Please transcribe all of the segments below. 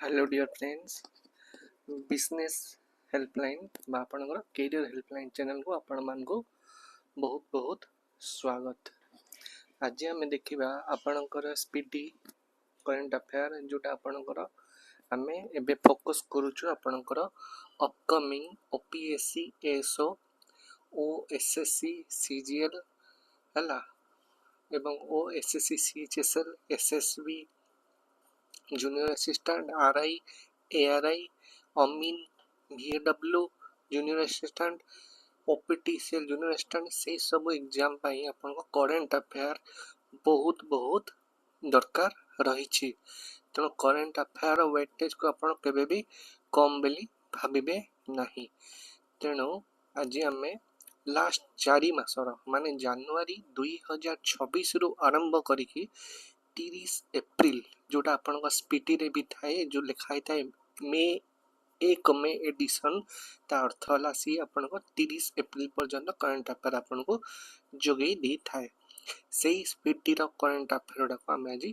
Hello dear friends business helpline आपणकर career helpline channel को आपण मान को बहुत बहुत स्वागत। आज आम देखा आपणकर स्पीडी करंट अफेयर जोटा आपणकर आम एबे फोकस करूछु आपणकर upcoming OPSC SO OSSSC CGL हला एवं OSSSC CHSL SSB junior assistant RI ARI अमीन BAW junior assistant OPTCL junior assistant से सब एग्जाम पाई आपन को करंट अफेयर बहुत बहुत दरकार रही। तेणु करंट अफेयर वेटेज को आपन केबे भी कम बेली भाबिबे नहीं। तेणु आज आम लास्ट 4 मासर माने जनवरी 2026 रु आरंभ करिकी 30 एप्रिल जोटा आपन स्पीडी रे भी थाए जो लिखाई थाए मे 1 मे एडिशन ता अर्थ होला सी आपन 30 एप्रिल पर्यंत करंट अफेयर आपन को जोगई दी थाए। सेही स्पीडी रो करंट अफेयर को हम आज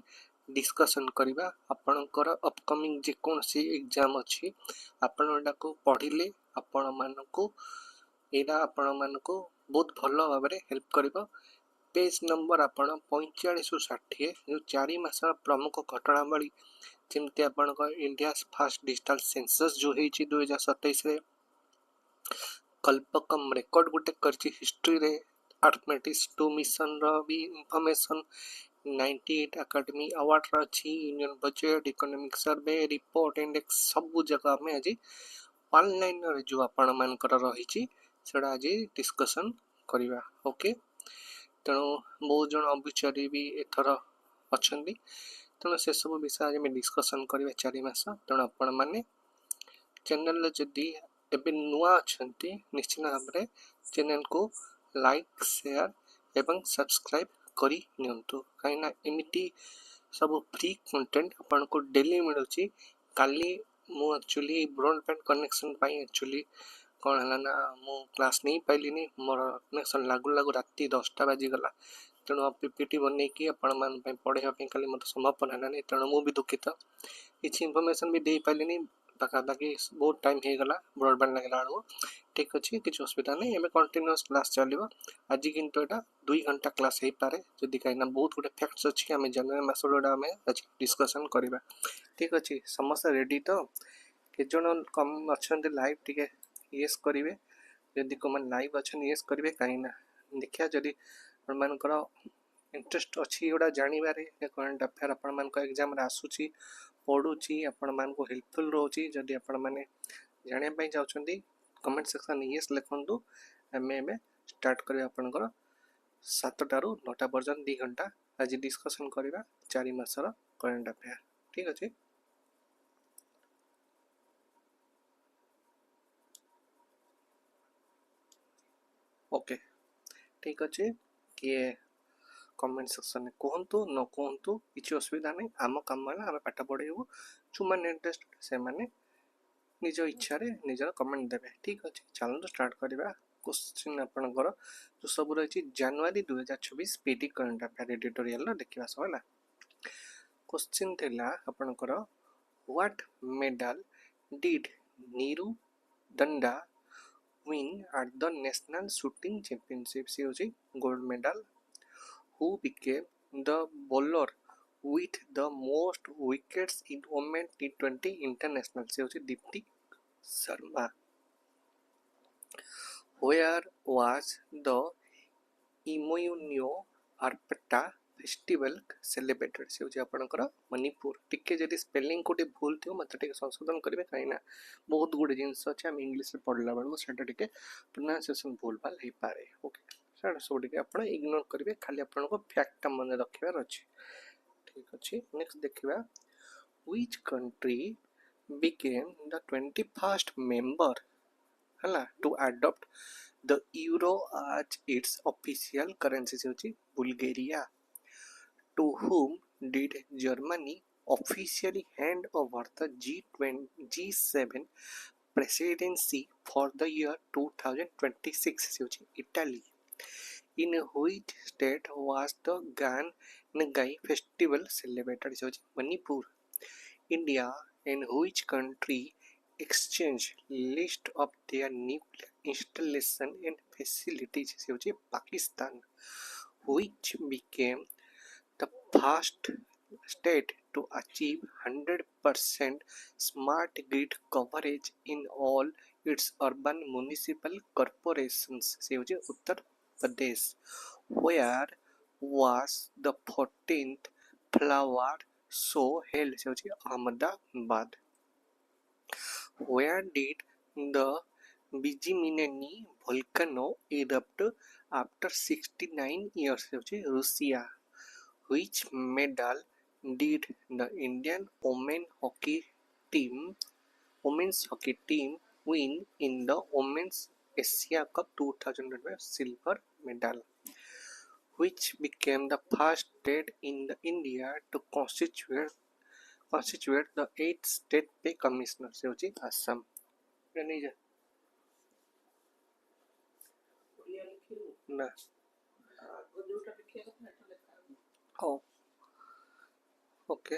डिस्कशन करिबा। आपनकर अपकमिंग जे कोन सी एग्जाम अछि आपन एटा को पढिले आपन मान को एटा आपन मान को बहुत भलो भाबरे हेल्प करिबो। पेज नंबर आपण 45 60 जो 4 मास प्रमुख घटनावली जमती आपण इंडिया फर्स्ट डिजिटल सेंसस जो होईची 2027 रे कल्पकम रिकॉर्ड गुटे करची हिस्ट्री रे अर्थमेटिक्स 2 मिशन रो भी इंफॉर्मेशन 98 एकेडमी अवार्ड रो छी union budget economic survey report index सब जगह में आज ऑनलाइन रे जो आपण मान कर रहिची सेडा आज डिस्कशन करिवा। ओके तेणु बहुत जन अभिचारी भी एथर अच्छा तेणु से सब विषय आज मैं डिस्कसन करिवा 4 मास। तेणु आपण माने चैनल जदि एबे नुआ अछंती निश्चित भाव में चैनल को लाइक शेयर एवं सब्सक्राइब करी नियंतु कहिना एमिटी सब फ्री कंटेंट आपण को डेली मिलुची। काली मु एक्चुअली ब्रॉडबैंड कनेक्शन पाई एक्चुअली कौन है ना मु क्लास नहीं पाइलिनी मोर कनेक्शन लागू लागू राति 10टा बाजी गला। तेणु पीपीटी बन कि आपण मान पढ़ाई खाली मत संभव है तेणु मु भी दुखित किसी इनफॉरमेशन भी दे पाइलिनी पाखापाखि बहुत टाइम हो गला ब्रॉडबैंड लगला बेलू। ठीक अच्छे किसी असुविधा नहीं एवं कंटिन्यूअस क्लास चलो आज किंतु एटा 2 घंटा क्लास हो पारे जदि कहीं बहुत गुटे फैक्ट्स अच्छी आम जनवरी मसटा आम आज डिस्कसन करवा। ठीक अच्छे समस्त रेडी तो केजन कम अच्छा लाइव टी येस करेंगे जदि को लाइव अच्छा येस करेंगे कहीं देखिए जदि मानकर इंटरेस्ट अच्छी गुड़ा जानवर करंट अफेयर आपण मान एग्जाम आसूची पढ़ुची आपण मान को हेल्पफुल रोची जदि आपण माने जानिया पई चाहछंती कमेंट सेक्शन येस लिखंतु एमे एमे स्टार्ट करिया आपनकर 7टा रु 9टा पर्यंत 2 घंटा आज डिस्कशन करिवा 4 मासर करंट अफेयर। ठीक अछि ओके ठीक अच्छे किए कमेंट सेक्शन में कहतु न कहतु किसी असुविधा नहीं आम कम आम पाठ पढ़ेबू जो मैंने इंटरेस्ट से माने निज इच्छा रे निजर कमेंट देवे। ठीक अच्छे चलो स्टार्ट करवा। क्वेश्चन आपनकर जो सब रही जनवरी 2026 स्पीडी करंट अफेयर एडिटोरियल देखा सब है। क्वेश्चन थिला आपनकर what medal did Neeru Dhanda win at the National Shooting Championship से होची gold medal. Who became the bowler with the most wickets in Women T20 International से होची Deepti Sharma. Where was the Imoyunyo Arpata festival celebrated से होची आपनकर मणिपुर। टिके जदि स्पेलिंग कोटे भूल थियो मत टिके संशोधन करिवे काइना बहुत गुड जिंस अछि हम इंग्लिश रे पढला बेलु सेटा टिके प्रोनाउंसिएशन भूल भाल हे पारे। ओके सेटा सब टिके आपण इग्नोर करिवे खाली आपण को फैक्ट मन रखिबार अछि। ठीक अछि नेक्स्ट देखिबा which country became the 21st member हला to adopt the euro as its official currency से होची Bulgaria. To whom did Germany officially hand over the G7 presidency for the year 2026 से होची Italy। In which state was the Gan Ngai festival celebrated से होची Manipur. India in which country exchange list of their nuclear installation and facilities ସେ ହେଉଛି Pakistan, which became the first state to achieve 100% smart grid coverage in all its urban municipal corporations ସେ ହେଉଛି Uttar Pradesh, where was the 14th flower show held ସେ ହେଉଛି Ahmedabad, where did the Bijimini volcano erupt after 69 years ସେ ହେଉଛି Russia, which medal did the Indian women's hockey team win in the Women's Asia Cup 2025 silver medal, which became the first state in India to constitute the 8th state pay commissioner से होची असम। ना हो okay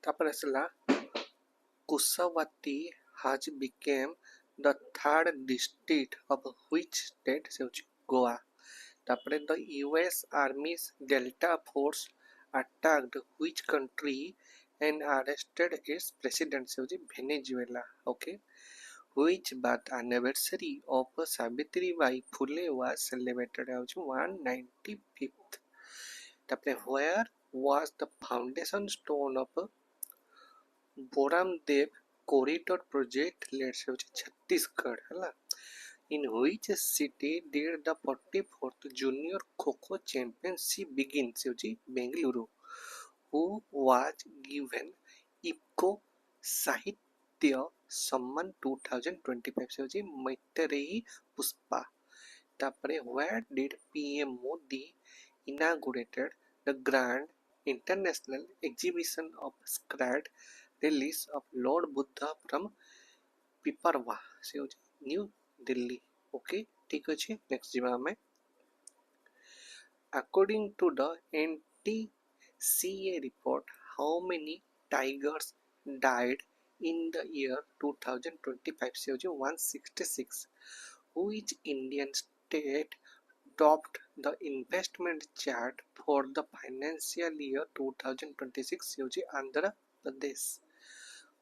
तापर असला Kushavati has became the third district of which state से होची गोवा, तापर the US Army's Delta Force attacked which country and arrested its president से होची Venezuela, okay, which birth anniversary of Savitribai Phule was celebrated as 195th, तापर where was the foundation stone of बोरामदेव corridor project laid से होची छत्तीसगढ़ हला, in which city did the 44th junior kho championship begin से होची Bengaluru, who was given IFFCO साहित्य सम्मान 2025 से होची मैत्रेयी पुष्पा, तापरे where did PM Modi inaugurated the grand international exhibition of sacred release of Lord Buddha from पिपरवा से होची न्यू दिल्ली, ओके ठीक अछि। नेक्स्ट जिबा हमें according to the NTCA report how many tigers died in the year 2025 से होची 166, which Indian state topped the investment chart for the financial year 2026 से होची Andhra Pradesh,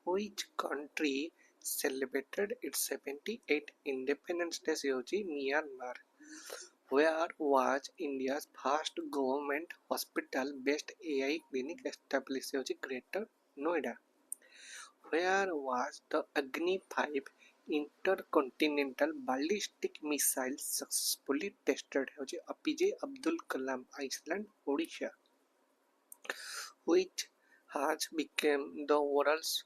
which country celebrated its 78th Independence Day से होची Myanmar, where was India's first government hospital based AI clinic established से होची Greater Noida, where was the Agni 5 intercontinental ballistic missile successfully tested है होची APJ Abdul Kalam Iceland Odisha, which has become the world's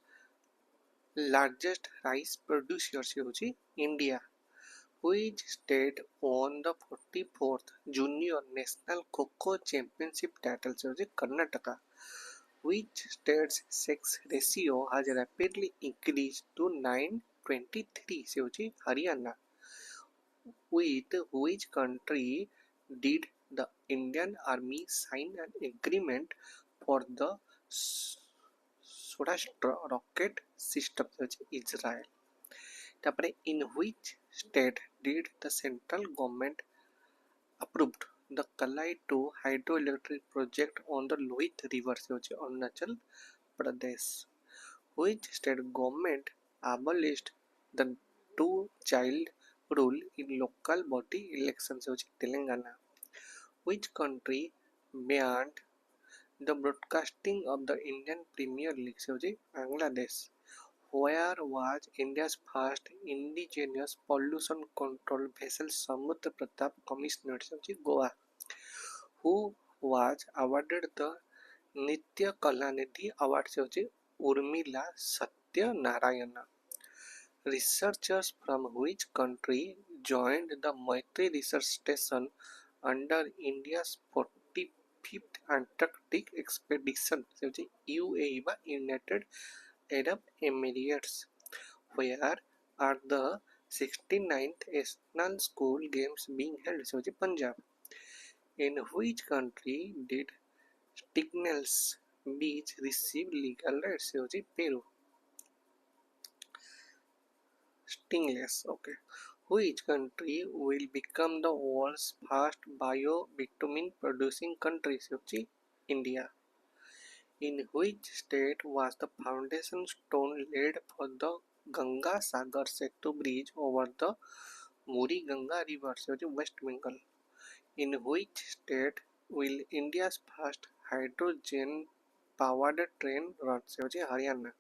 largest rice producer से होची India, which state won the 44th junior national kho championship title से होची Karnataka, which state's sex ratio has rapidly increased to 9:23 से होची Haryana, with which country did the Indian Army sign an agreement for the Swarastra rocket system से होची Israel, तापरे in which state did the central government approved the Kalai 2 hydroelectric project on the Lohit river से होची Arunachal Pradesh, which state government abolished the two-child rule in local body elections से होची Telangana, which country banned the broadcasting of the Indian Premier League से होची Bangladesh, where was India's first indigenous pollution control vessel Samudra Pratap commissioner से होची Goa, who was awarded the Nitya Kalanidhi award से होची Urmila Satyanarayana, researchers from which country joined the Maitri research station under India's 45th Antarctic expedition से होची UAE बा United Arab Emirates, where are the 69th National School Games being held से होची Punjab, in which country did Stignell's beach received legal rights ହେଉଛି Peru. Stingless, okay. Which country will become the world's first bio-bitumen producing country? ହେଉଛି India. In which state was the foundation stone laid for the Ganga Sagar Setu bridge over the Muri Ganga river? ହେଉଛି West Bengal. In which state will India's first hydrogen powered train run? ହେଉଛି Haryana.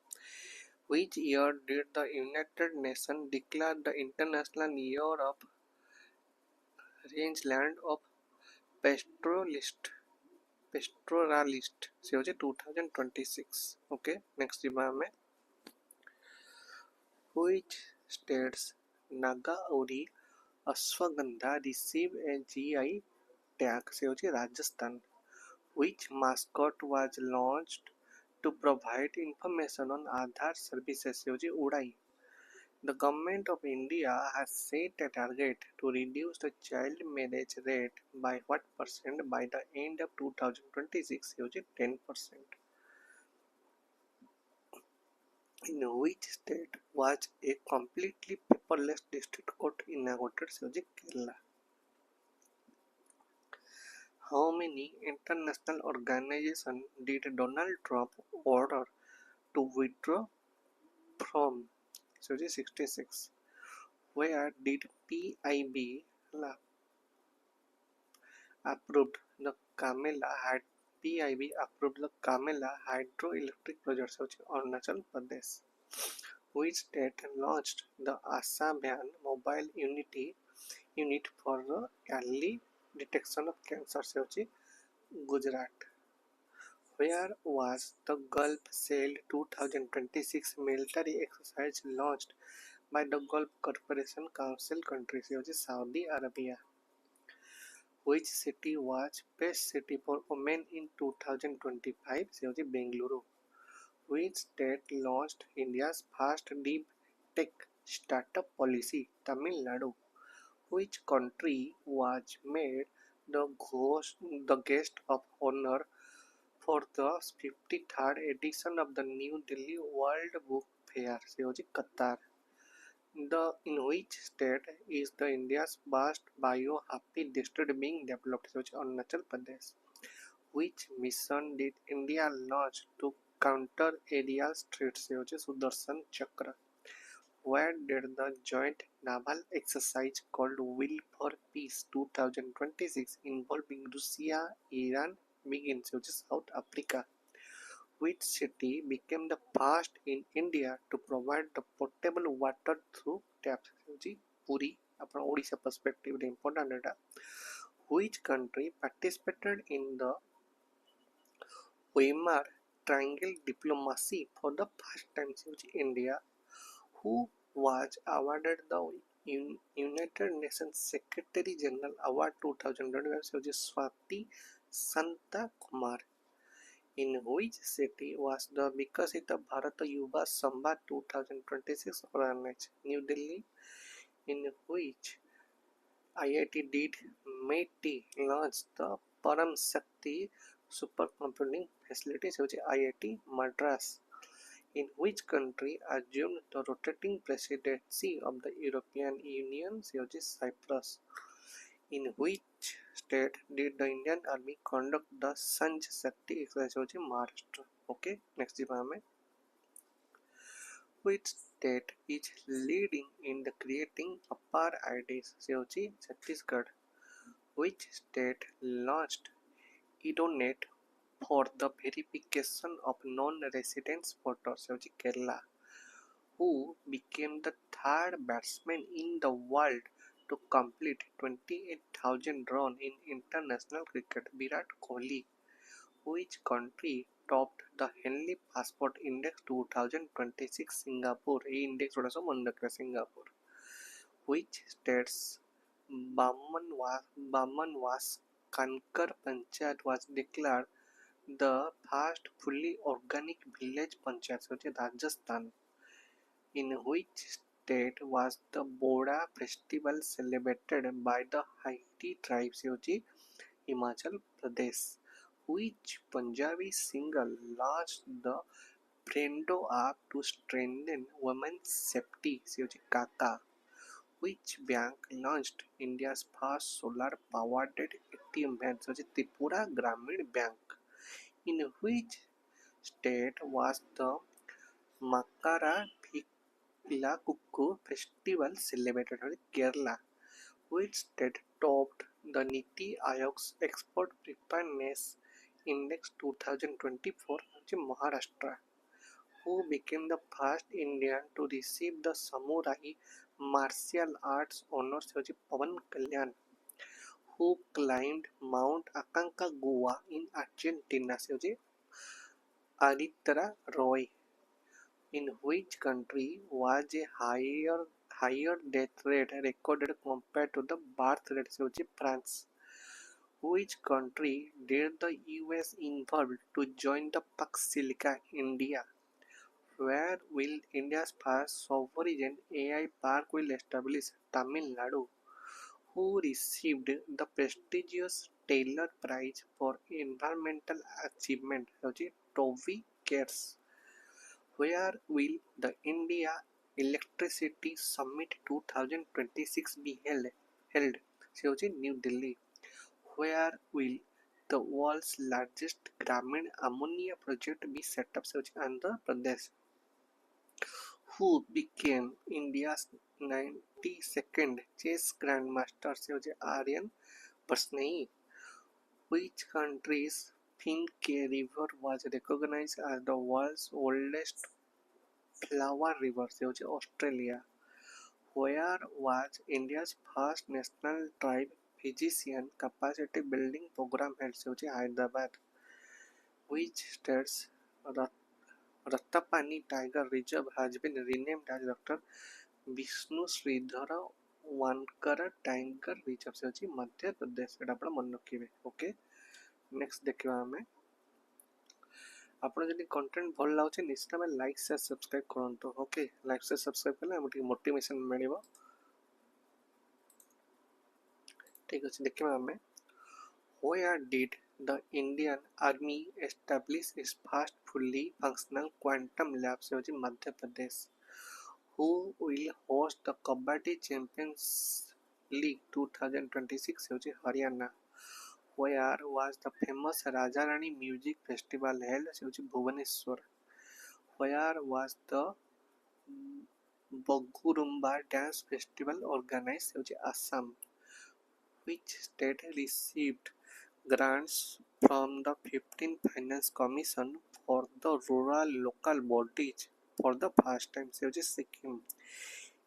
Which year did the United Nations declare the International Year of Rangeland of Pastoralist? से होचे 2026. Okay, next जिबा हमें which states Nagauri Ashwagandha receive a GI tag? से होचे Rajasthan. Which mascot was launched to provide information on Aadhaar services? से होचे उड़ाई. The government of India has set a target to reduce the child marriage rate by what percent by the end of 2026? से होचे 10%. In which state was a completely paperless district court inaugurated? से होचे Kerala. How many international organizations did Donald Trump order to withdraw from? से होचे 66. Where did PIB approved the PIB approved the Kamela hydroelectric project? से होचे Arunachal Pradesh. Which state launched the Asabyan mobile unit for the early detection of cancer? से होचे Gujarat. Where was the Gulf Sail 2026 military exercise launched by the Gulf Cooperation Council country? से होचे Saudi Arabia. Which city was best city for women in 2025? से होचे Bengaluru. Which state launched India's first deep tech startup policy? Tamil Nadu. Which country was made the guest of honor for the 53rd edition of the New Delhi World Book Fair? से होचे Qatar. In which state is the India's first bio-happy district being developed? से होचे Arunachal Pradesh. Which mission did India launch to counter aerial threats? से होचे Sudarshan Chakra. Where did the joint naval exercise called Will for Peace 2026 involving Russia, Iran begin? से होचे South Africa. Which city became the first in India to provide the potable water through taps? से होचे Puri. अपना Odisha perspective रे important data. Which country participated in the Weimar Triangle diplomacy for the first time? से होचे India. Who was awarded the United Nations Secretary General Award 2025? से होचे Swati Santakumar. In which city was the Vikasita Bharat Yuva Samvad 2026 organized? New Delhi. In which IIT did METI launch the Param Shakti supercomputing facility? से होचे IIT Madras. In which country assumed the rotating presidency of the European Union? से होचे Cyprus. In which state did the Indian Army conduct the Sanj Shakti exercise? से होचे Maharashtra. Okay, next जिबा हमें which state is leading in the creating upper IDs? से होचे Chhattisgarh. Which state launched EdoNet for the verification of non-residents voters? से होचे Kerala. Who became the third batsman in the world to complete 28,000 runs in international cricket? Virat Kohli. Which country topped the Henley Passport Index 2026? Singapore. ये index थोड़ा सा मन रखना Singapore. Which state's Bamanwas Kankar Panchayat was declared the first fully organic village panchayat? से होचे Rajasthan. In which state was the Boda festival celebrated by the Haiti tribe? से होचे Himachal Pradesh. Which Punjabi singer launched the Brendo app to strengthen women's safety? ସେ ହେଉଛି Kaka. Which bank launched India's first solar-powered ATM van? ସେ ହେଉଛି Tripura Gramin Bank. In which state was the Makara Kukku festival celebrated? Kerala. Which state topped the Niti Aayog's Export Preparedness Index 2024? Maharashtra. Who became the first Indian to receive the Samurai Martial Arts honors? Pawan Kalyan. Who climbed Mount Aconcagua in Argentina? Aditya Roy. In which country was a higher death rate recorded compared to the birth rate? France. Which country did the US involve to join the Pax Silica? India. Where will India's first sovereign AI park will establish? Tamil Nadu. Who received the prestigious Taylor Prize for Environmental Achievement? Toby Cares. Where will the India Electricity Summit 2026 be held? New Delhi. Where will the world's largest Gramin ammonia project be set up? Andhra Pradesh. Who became India's 92nd chess grandmaster? Aryan Parsney. Which country's Finke River was recognized as the world's oldest flower river? Australia. Where was India's first national tribe physician capacity building program held? Hyderabad. Which state's Rattapani Tiger Reserve has been renamed as Dr. Vishnu Sridhara Wankara Tiger Reserve? Madhya Pradesh एटा आपण मन रखिबे okay next देखिबा हमें आपण जदि content भल लागुचे निश्चित भाव like share subscribe करंतु ओके लाइक शेयर सब्सक्राइब कले हमके मोटिवेशन मिलिबो ठीक अछि देखिबा हमें where did the Indian Army establish its first fully functional quantum lab? से होची Madhya Pradesh. Who will host the Kabaddi Champions League 2026? से होची Haryana. Where was the famous Raja Rani Music Festival held? से होची Bhubaneswar. Where was the Bagurumba Dance Festival organized? से होची Assam. Which state received grants from the 15th Finance Commission for the rural local bodies for the first time? Sikkim.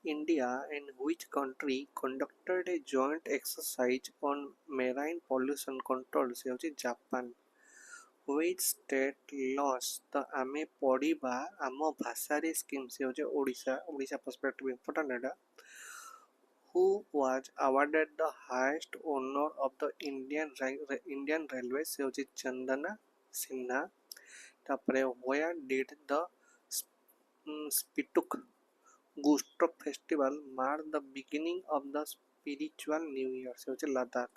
India and which country conducted a joint exercise on marine pollution control? Japan. Which state launched the Ame Podiba Amo Bhasari scheme? Odisha. Odisha perspective important data. Who was awarded the highest honor of the Indian Railways? से होची चंदना सिन्हा. तापरे where did the Spituk Gusto Festival mark the beginning of the spiritual new year? से होची Ladakh.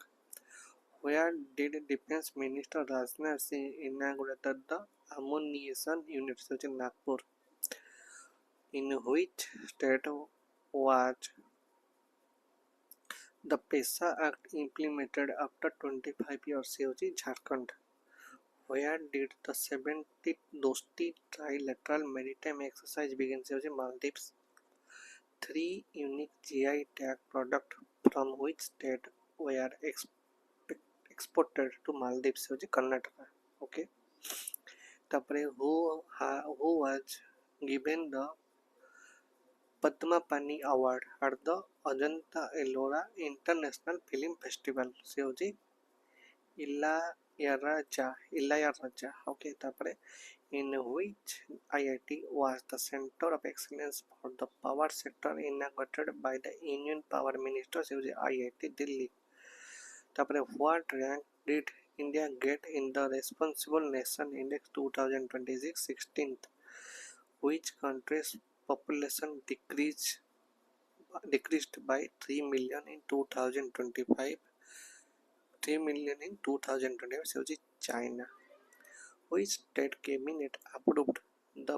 Where did Defense Minister Rajnath Singh inaugurated the ammunition unit? से होची Nagpur. In which state was the PESA Act implemented after 25 years? से होची Jharkhand. Where did the 70th Dosti Trilateral Maritime Exercise begin? से होची Maldives. 3 unique GI tag product from which state were exported to Maldives? से होची Karnataka. Okay. तापरे who was given the Padma Pani Award at the Ajanta Ellora International Film Festival? से होची Ilayaraja. Okay, तापरे in which IIT was the Center of Excellence for the Power Sector inaugurated by the Union Power Minister? से होची IIT Delhi. तापरे what rank did India get in the Responsible Nation Index 2026 16th? Which country's population decreased by 3 million in 2025? 3 million in 2025 ସେ ହେଉଛି China. Which state cabinet approved the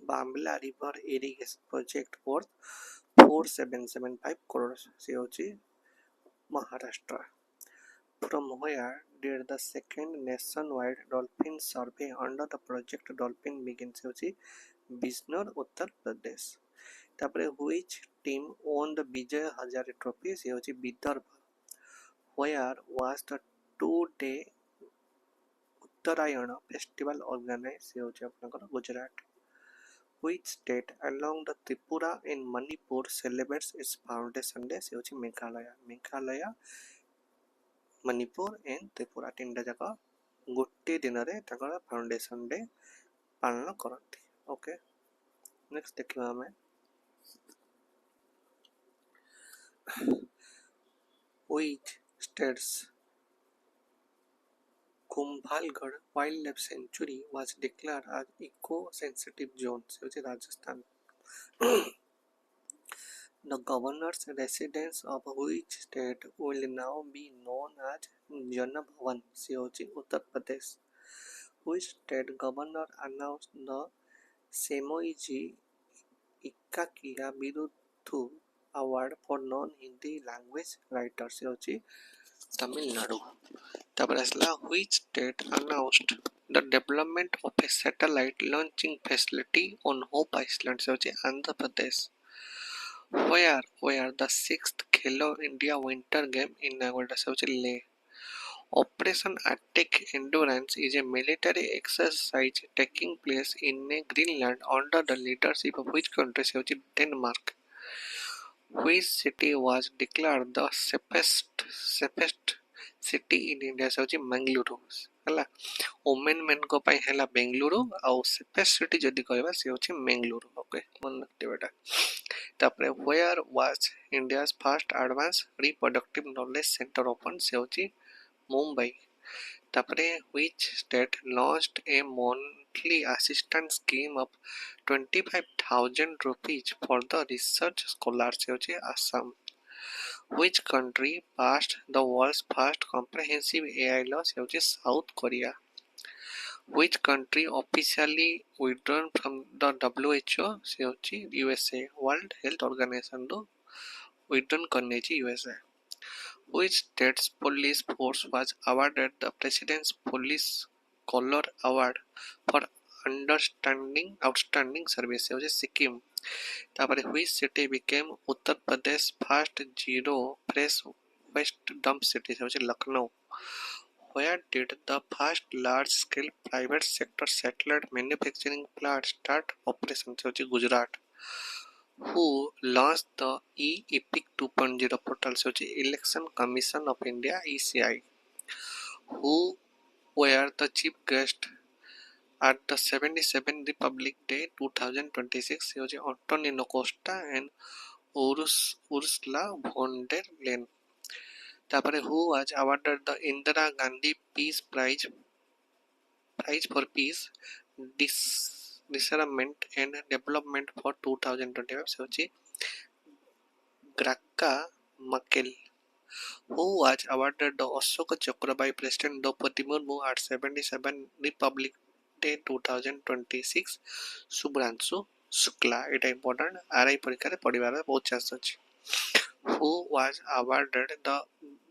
Bamla River irrigation project worth 4775 crores ସେ ହେଉଛି Maharashtra. From where did the second nationwide dolphin survey under the project dolphin begin ସେ ହେଉଛି ବିଜନୋର ଉତ୍ତର ପ୍ରଦେଶ। ତାପରେ which team won the ବିଜୟ ହଜାରେ trophy ସେ ହେଉଛି Vidarbha. Where was the 2-day Uttarayan festival organized ସେ ହେଉଛି ଆପଣଙ୍କର Gujarat. Which state along the Tripura and Manipur celebrates its foundation day ସେ ହେଉଛି ମେଘାଳୟ। ମେଘାଳୟ ମଣିପୁର ଏଣ୍ଡ ତ୍ରିପୁରା ତିନିଟା ଯାକ ଗୋଟିଏ ଦିନରେ ତାଙ୍କର ଫାଉଣ୍ଡେସନ ଡେ ପାଳନ କରନ୍ତି। ଓକେ, ନେକ୍ସଟ ଦେଖିବା ଆମେ which states Kumbhalgarh wild life sanctuary was declared as eco sensitive zone से होचे Rajasthan. The governor's residence of which state will now be known as Jana Bhavan से होचे Uttar Pradesh. Which state governor announced the Semoiji Ikakiya Biruthu award for non-Hindi language writers से होचे तमिलनाडु। तापर असला which state announced the development of a satellite launching facility on Hope Island से होचे Andhra Pradesh. Where the 6th Khelo India Winter Game inaugurated से होचे ले। Operation Arctic Endurance is a military exercise taking place in Greenland under the leadership of which country से होचे Denmark। Which city was declared the safest city in India से होची मंगलुरु हला। Women main को पाई हला बेंगलुरु आउ सेफेस्ट सिटी जदी कहबा से होची मंगलुरु। ओके, मन रखते बेटा। तापरे where was India's first advance reproductive knowledge centre open से होची मुंबई। तापरे which state launched a monthly assistance scheme of 25,000 rupees for the research scholars से होची Assam. Which country passed the world's first comprehensive AI law से होची south Korea. Which country officially withdrawn from the WHO से होची USA। World health organisation रो withdrawn करने ची USA। Which state's police force was awarded the President's Police Color Award for outstanding service से होची सिक्किम। तापरे which city became Uttar Pradesh first zero fresh waste dump city से होची Lucknow. Where did the first large scale private sector satellite manufacturing plant start operation से होची Gujarat. Who launched the e-epic 2.0 portal से होची Election Commission of India ECI। Who were the chief guest at the 77th Republic Day 2026 से होची Antonio Costa and Ursula von der Leyen। तापरे who was awarded the Indira Gandhi Peace Prize for Peace, Disarmament and Development for 2025 से होची ग्राका मकेल। Who was awarded the Ashoka Chakra by President Draupadi Murmu at 77 Republic Day 2026 Shubhranshu Shukla. Etah important RI परीक्षा रे पढ़िबार बहुत chance अछि। Who was awarded the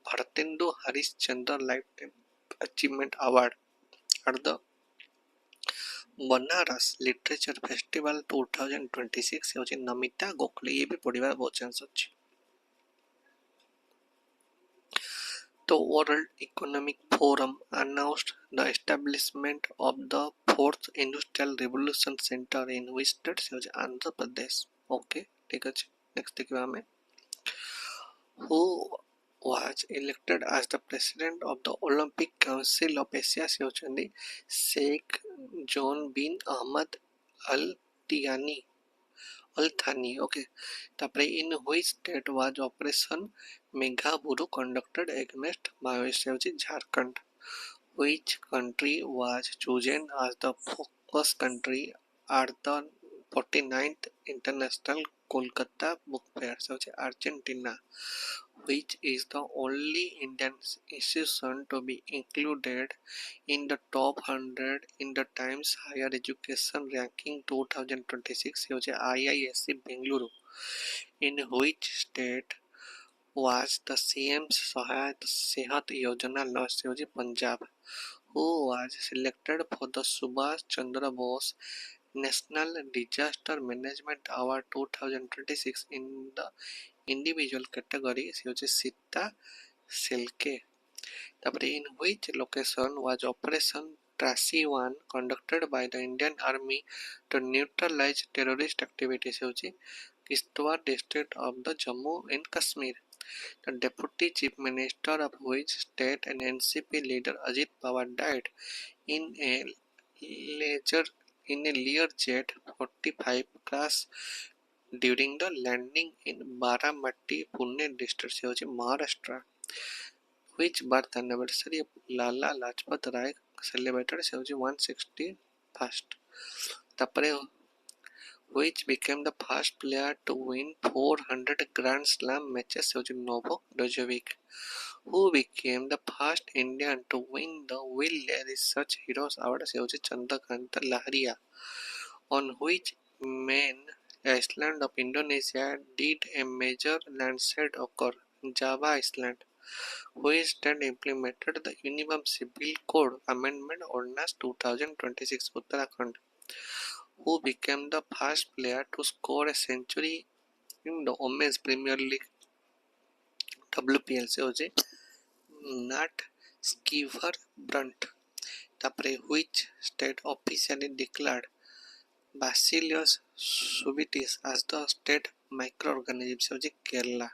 Bhartendu Harishchandra Lifetime Achievement Award at the Banaras Literature Festival 2026 से होची नमिता गोखले। ये भी पढ़िबार बहुत chance अछि। The World Economic Forum announced the establishment of the 4th Industrial Revolution Center in which state से होची Andhra Pradesh. Okay, ठीक अछि। नेक्स्ट देखिबा हमें who was elected as the president of the Olympic Council of Asia से होचंदी Sheikh John बिन अहमद अल थानी। Okay, तापरे in which state was operation मेघाबुरु conducted against Maoist से होची Jharkhand. Which country was chosen as the focus country at the 49th International Kolkata Book Fair से होची Argentina. which is the only Indian institution to be included in the top 100 in the Times Higher Education Ranking 2026 ହେଉଛି IISc Bengaluru. In which state was the CM's Sehat Yojana launched ହେଉଛି Punjab. Who was selected for the Subhash Chandra Bose National Disaster Management Award 2026 in the individual category ସେ ହେଉଛି ସୀତା ସେଲକେ. ତାପରେ in which location was Operation Trasi 1 conducted by the Indian Army to neutralize terrorist activities ହେଉଛି Kishtwar district of the Jammu and Kashmir. The Deputy Chief Minister of which state and NCP leader Ajit Pawar died in a Learjet 45 crash during the landing in Baramati, Pune district से होची Maharashtra. Which birth anniversary of Lala Lajpat Rai celebrated से होची 161st. तापरे which became the first player to win 400 Grand Slam matches से होची Novak Djokovic. Who became the first Indian to win the Will Research Heroes Award से होची Chandrakanta Laharia. On which main island of Indonesia did a major landslide occur? Java Island. Which state implemented the Uniform Civil Code Amendment Ordinance 2026? Uttarakhand. Who became the first player to score a century in the Women's Premier League WPL से होचे Nat Skeever Brunt. तापरे which state officially declared Bacillus subtilis as the state microorganism से होची Kerala.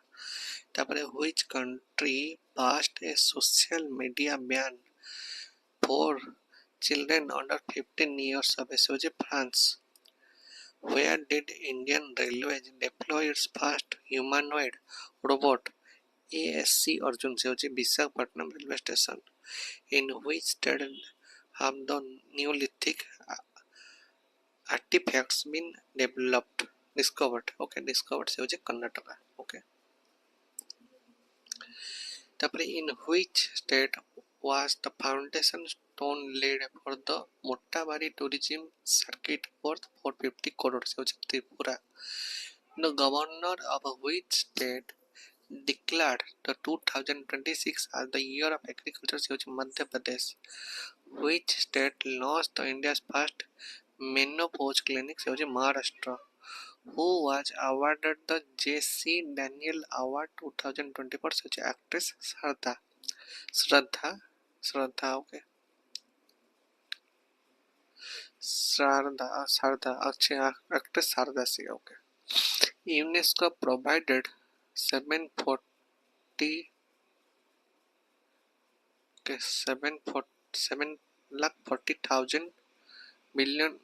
तापरे which country passed a social media ban for children under 15 years of age से होची France. Where did Indian Railways deploy its first humanoid robot ASC Arjun से होची Visakhapatnam railway station. In which state have the Neolithic artifacts been discovered? Okay, discovered से होची Karnataka. Okay. तापरे in which state was the foundation stone laid for the Motabari tourism circuit worth 450 crores से होची Tripura. The governor of which state declared the 2026 as the year of agriculture से होची Madhya Pradesh. Which state launched the India's first menopause clinic से होची Maharashtra. Who was awarded the J.C. Daniel Award 2024 से होची actress Shraddha okay. Shraddha अच्छा actress Shraddha से okay. UNESCO provided 740,000 billion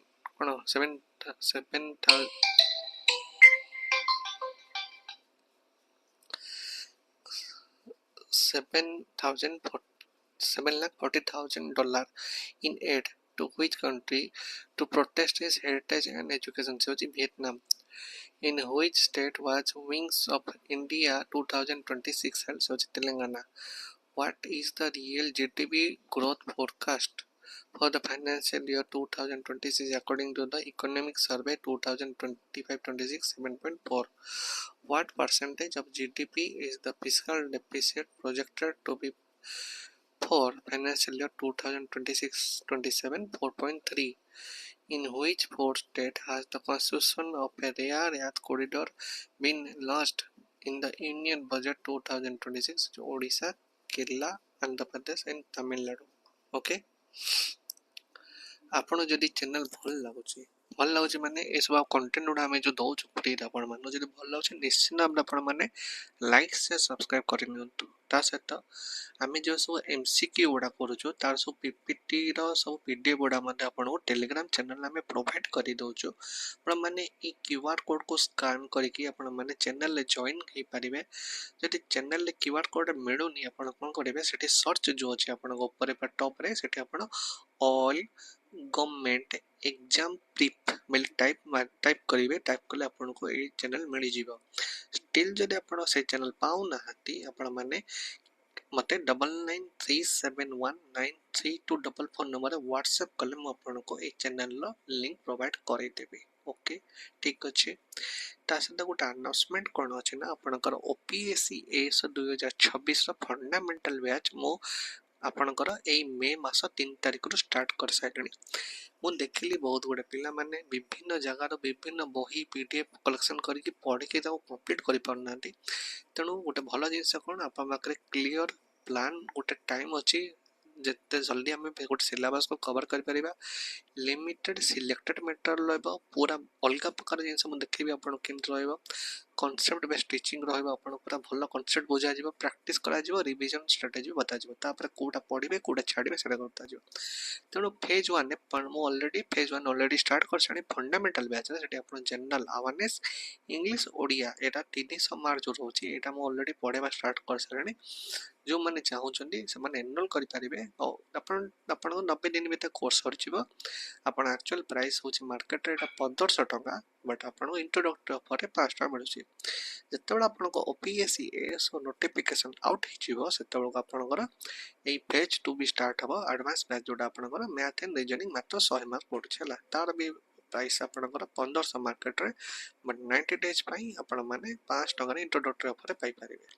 740,000 dollars in aid to which country to protest its heritage and education से होची Vietnam. In which state was Wings of India 2026 held से होची Telangana. What is the real GDP growth forecast for the financial year 2026 according to the Economic Survey 2025-26 7.4? What percentage of GDP is the fiscal deficit projected to be for financial year 2026-27? 4.3. In which fourth state has the construction of a rare earth corridor been launched in the Union Budget 2026? Odisha, Kerala, Andhra Pradesh and Tamil Nadu. Okay. ଆପଣ ଯଦି channel ଭଲ ଲାଗୁଛି ମାନେ ଏସବୁ content ଗୁଡ଼ା ଆମେ ଯେଉଁ ଦେଉଛୁ ଫ୍ରିରେ ଆପଣମାନଙ୍କୁ ଯଦି ଭଲ ଲାଗୁଛି ନିଶ୍ଚିନ୍ତ ଭାବରେ ଆପଣମାନେ ଲାଇକ୍ ସେୟାର ସବସ୍କ୍ରାଇବ୍ କରିନିଅନ୍ତୁ। ତା ସହିତ ଆମେ ଯେଉଁ ସବୁ MCQ ଗୁଡ଼ା କରୁଛୁ ତାର ସବୁ PPTର ସବୁ PDF ଗୁଡ଼ା ମଧ୍ୟ ଆପଣଙ୍କୁ ଟେଲିଗ୍ରାମ ଚ୍ୟାନେଲ ଆମେ ପ୍ରୋଭାଇଡ଼ କରିଦେଉଛୁ। ଆପଣମାନେ ଏଇ QR କୋଡ଼କୁ ସ୍କାନ୍ କରିକି ଆପଣମାନେ ଚ୍ୟାନେଲରେ ଜଏନ୍ ହେଇପାରିବେ। ଯଦି ଚ୍ୟାନେଲରେ QR କୋଡ଼ ମିଳୁନି ଆପଣ କ'ଣ କରିବେ ସେଠି ସର୍ଚ୍ଚ ଯେଉଁ ଅଛି ଆପଣଙ୍କ ଉପରେ ବା ଟପ୍ରେ ସେଠି ଆପଣ ଅଲ୍ ଗଭର୍ଣ୍ଣମେଣ୍ଟ एग्जाम प्रिप मिल टाइप करेंगे टाइप कले आपन को ये चैनल मिल जीवो स्टिल जदि आपन से चैनल पाउ नाहंती आपन माने मते 9937193244 नंबर व्हाट्सएप कले मु आपन को ए चैनल लो लिंक प्रोवाइड करै देबी ओके ठीक अछि ता सदा गोटे अनाउंसमेंट कोन अछि ना आपनकर ओपीएससी एस 2026 रो फंडामेंटल बैच मु आपनकर एई मे मास 3 तारिख रु स्टार्ट कर साइडनी मु देखिली बहुत गुडे पिला माने विभिन्न जगार विभिन्न बही पीडीएफ कलेक्शन करके पढ़ी के कंप्लीट करि पारनांती तेणु गोटे भल जिनस कौन आप क्लीयर प्लान गोटे टाइम अच्छी जिते जल्दी आम गोटे सिलेबस को कवर कर लिमिटेड सिलेक्टेड मैटर रहा पूरा अलग प्रकार जिन देखी आप कॉन्सेप्ट बेस्ड टीचिंग रहा पूरा भल कॉन्सेप्ट बुझा प्रैक्टिस करा रिवीजन स्ट्रेटेजी बताଯିବ कोटा पढ़े कोटा छाड़े से तेणु phase one already phase one already start कर सारी fundamental batch general awareness English Odia एटा 300 मार्क जो रोची एटा मु ऑलरेडी पढ़ेबा स्टार्ट कर सारे जो माने चाहूचंदी से माने एनरोल करि परिबे अपन 90 दिन भीतर कोर्स सरजिवो अपन एक्चुअल प्राइस होची मार्केट रे 1500 टका बट अपन इंट्रोडक्टरी ऑफर रे 5 टका मिलुची जेतेबेला अपन को ओपीएससी एस नोटिफिकेशन आउट हिजिवो सेतेबेला अपन को ए पेज टू बी स्टार्ट हबो एडवांस बैच जोटा अपन को मैथ एंड रीजनिंग मात्र 100 मार्क पडुछ हला तार भी प्राइस अपन को 1500 मार्केट रे बट 90 डेज पई अपन माने 5 टका रे इंट्रोडक्टरी ऑफर पाई परिबे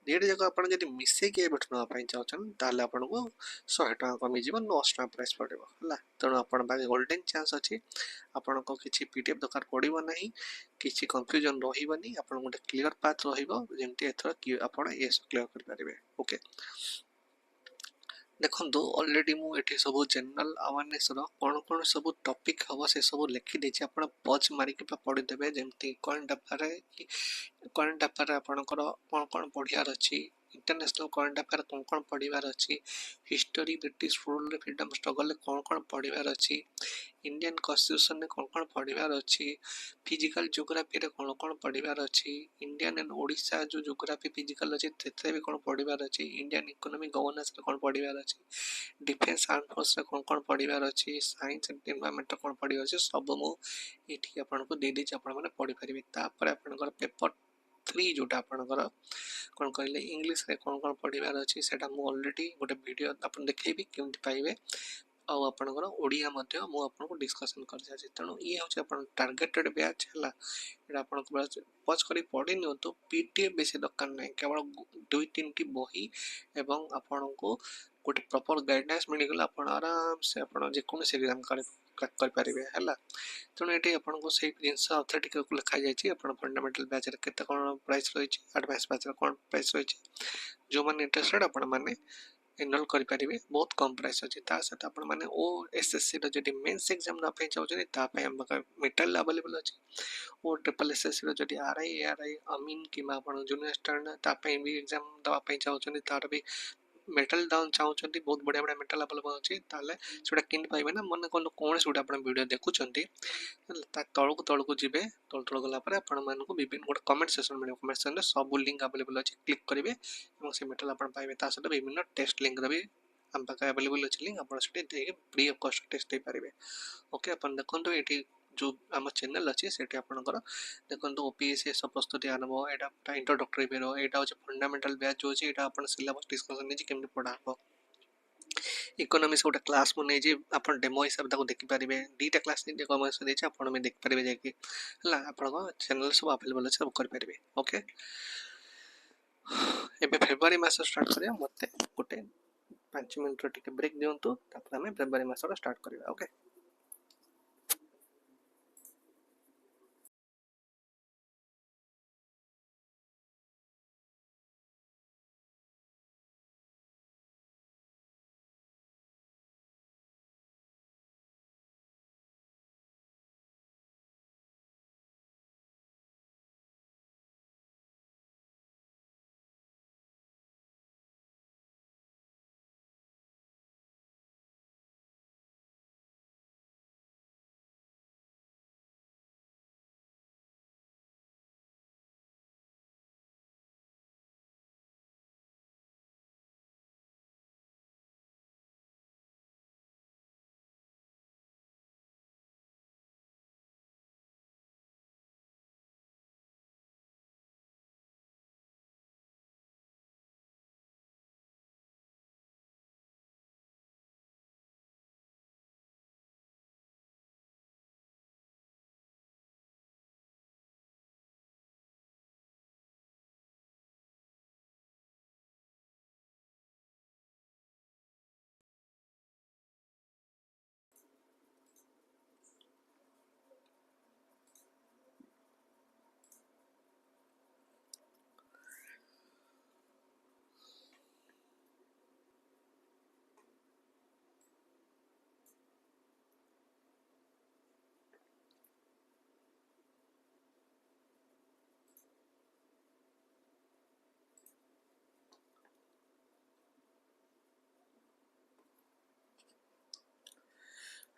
डेढ़ जगह आप मिसे कि नापी चाहते आपको 100 टका कमी 900 टका प्राइस पड़ो है तेणु आप गोल्डेन चांस अच्छी आपन को किसी पीडीएफ दरकार पड़ो ना किसी कंफ्यूजन रही आप गोटे क्लीयर पाथ रही एथर आप क्लीयर करेंगे ओके देखो ऑलरेडी मुझे सब जनरल अवेयरनेस कौन कौन सब टॉपिक हम से सब लिखिदे आप पज मारिक पढ़ीदे जमी करंट अफेयर आपंकर कौन कौन पढ़ार अच्छी इंटरनेशनल करंट अफेयर कौन कौन पढ़ार अच्छी history British rule freedom struggle कौन कौन पढ़ार अच्छी इंडियन कॉन्स्टिट्यूशन में कौन कौन पढ़ार अच्छी फिजिकल ज्योग्राफी रे कौन कौन पढ़ार अच्छी इंडियन एंड ओडिशा जो ज्योग्राफी फिजिकल अच्छी से भी कौन पढ़ार अच्छी इंडियन इकोनॉमिक गवर्नेंस रे कौन पढ़ार अच्छी डिफेंस आर्म फोर्स रे कौन कौन पढ़ार अच्छी साइंस एंड एनवायरनमेंट कौन पढ़ार अच्छी सब मुझे आपको दे देछि आपण माने पढ़ी परिबे तापर आपनकर पेपर 3 जोटा आपनकर कौन कहले इंग्लिश रे कौन कौन पढ़ार अच्छी सेटा मु ऑलरेडी गोटे वीडियो आपन देखैबी केमति पाइबे आउ आपनकर ओडिया मध्य मु आपनको डिस्कशन कर जाछि तेणु ये होछि आपन टारगेटेड बैच हला एटा आपनको पॉज करी पढ़ी नियंतु पीटीएफ बेसी दरकार नै केवल 2-3 टी बही एवं आपनको गोटे प्रॉपर गाइडेंस मिल गेला आपन आराम से आपन जे कोनो एग्जाम क्रैक कर पारिबे हला तेणु ये आपको से जिनस अथेटिक लिखा जाए फंडामेंटल बैच केते कौन प्राइस रही एडवांस बैच कौन प्राइस रही जो मैंने इंटरेस्टेड आपण मैंने एनरोल करेंगे बहुत कम प्राइस अच्छी सहित आपण मैंने ओएसएससी जो मेन्स एग्जाम नापी चाहते मेटेरियल अवेलेबल अच्छी ओ ट्रिपल एसएससी जो आरआई अमीन कि जूनियर स्टूडेंट भी एग्जाम दवाई चाहते तार भी मेटल डाउन चाहते बहुत बढ़िया बढ़िया मेटल अवेलेबल अच्छी से कि पाइबे ना मन कौन कौन से गोटे वीडियो देखुंत तौक तौक जी तौल तौल गलापर आपण विभिन्न गोटे कमेंट सेक्शन मिले कमेंट सेक्शन सब लिंक अवेलेबल अच्छी क्लिक करेंगे से मेटल आप पाइबे सहित विभिन्न टेस्ट लिंक भी आम पाखे अवेलेबल अच्छी लिंक आप फ्री ऑफ कॉस्ट टेस्ट दे पारे ओके अपन देखो ये जो आम चैनल अच्छी से आपंकर देखो ओपीएससी सब प्रस्तुति आरंभ यहाँ इंट्रोडक्टरी भी यहाँ हूँ फंडामेंटल बैच जो अच्छी यहाँ सिलेबस डिस्कसन केमती पढ़ा हम इकोनॉमिक्स गोटे क्लास मुझे आप डेमो हिसाब से देखिपारे दुटा क्लास डेमो देती आप देखिपारे जाकि आप चैनल सब अवेलेबल अच्छे सब करेंगे ओके एबे फेब्रुआरी मास स्टार्ट करिया मते गोटे 5 मिनिट टिके ब्रेक दियंतु तापर हमें फेब्रुआरी मास स्टार्ट करिया ओके।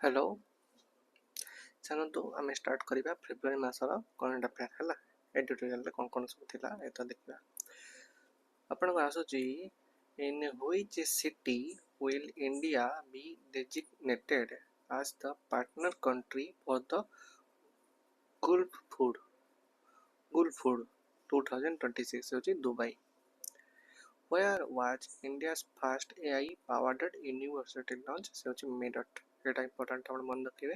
हेलो चलतु आम स्टार्ट करवा फेब्रुआरी मासर करेन्ट अफेयर है एडिटोरियल कौन कौन सब थिला एत देखा आपन को आसुची in which city will India B designated as the partner country for the Gulf Food 2026 होची Dubai. Where was India's first AI powered university launch से होची मेरठ. एटा इंपोर्टेंट आपण मन रखिबे.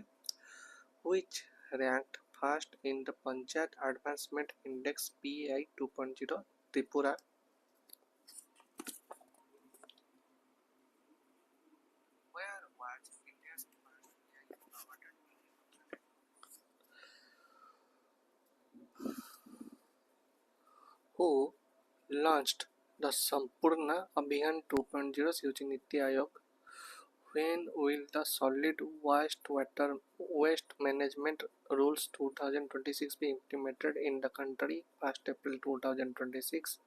Which ranked first in the Panchayat Advancement Index PAI 2.0 Tripura. Where was India's first AI powered who launched the Sampurna Abhiyan 2.0 using Niti Aayog. When will the solid waste management rules 2026 be implemented in the country? 1st April 2026.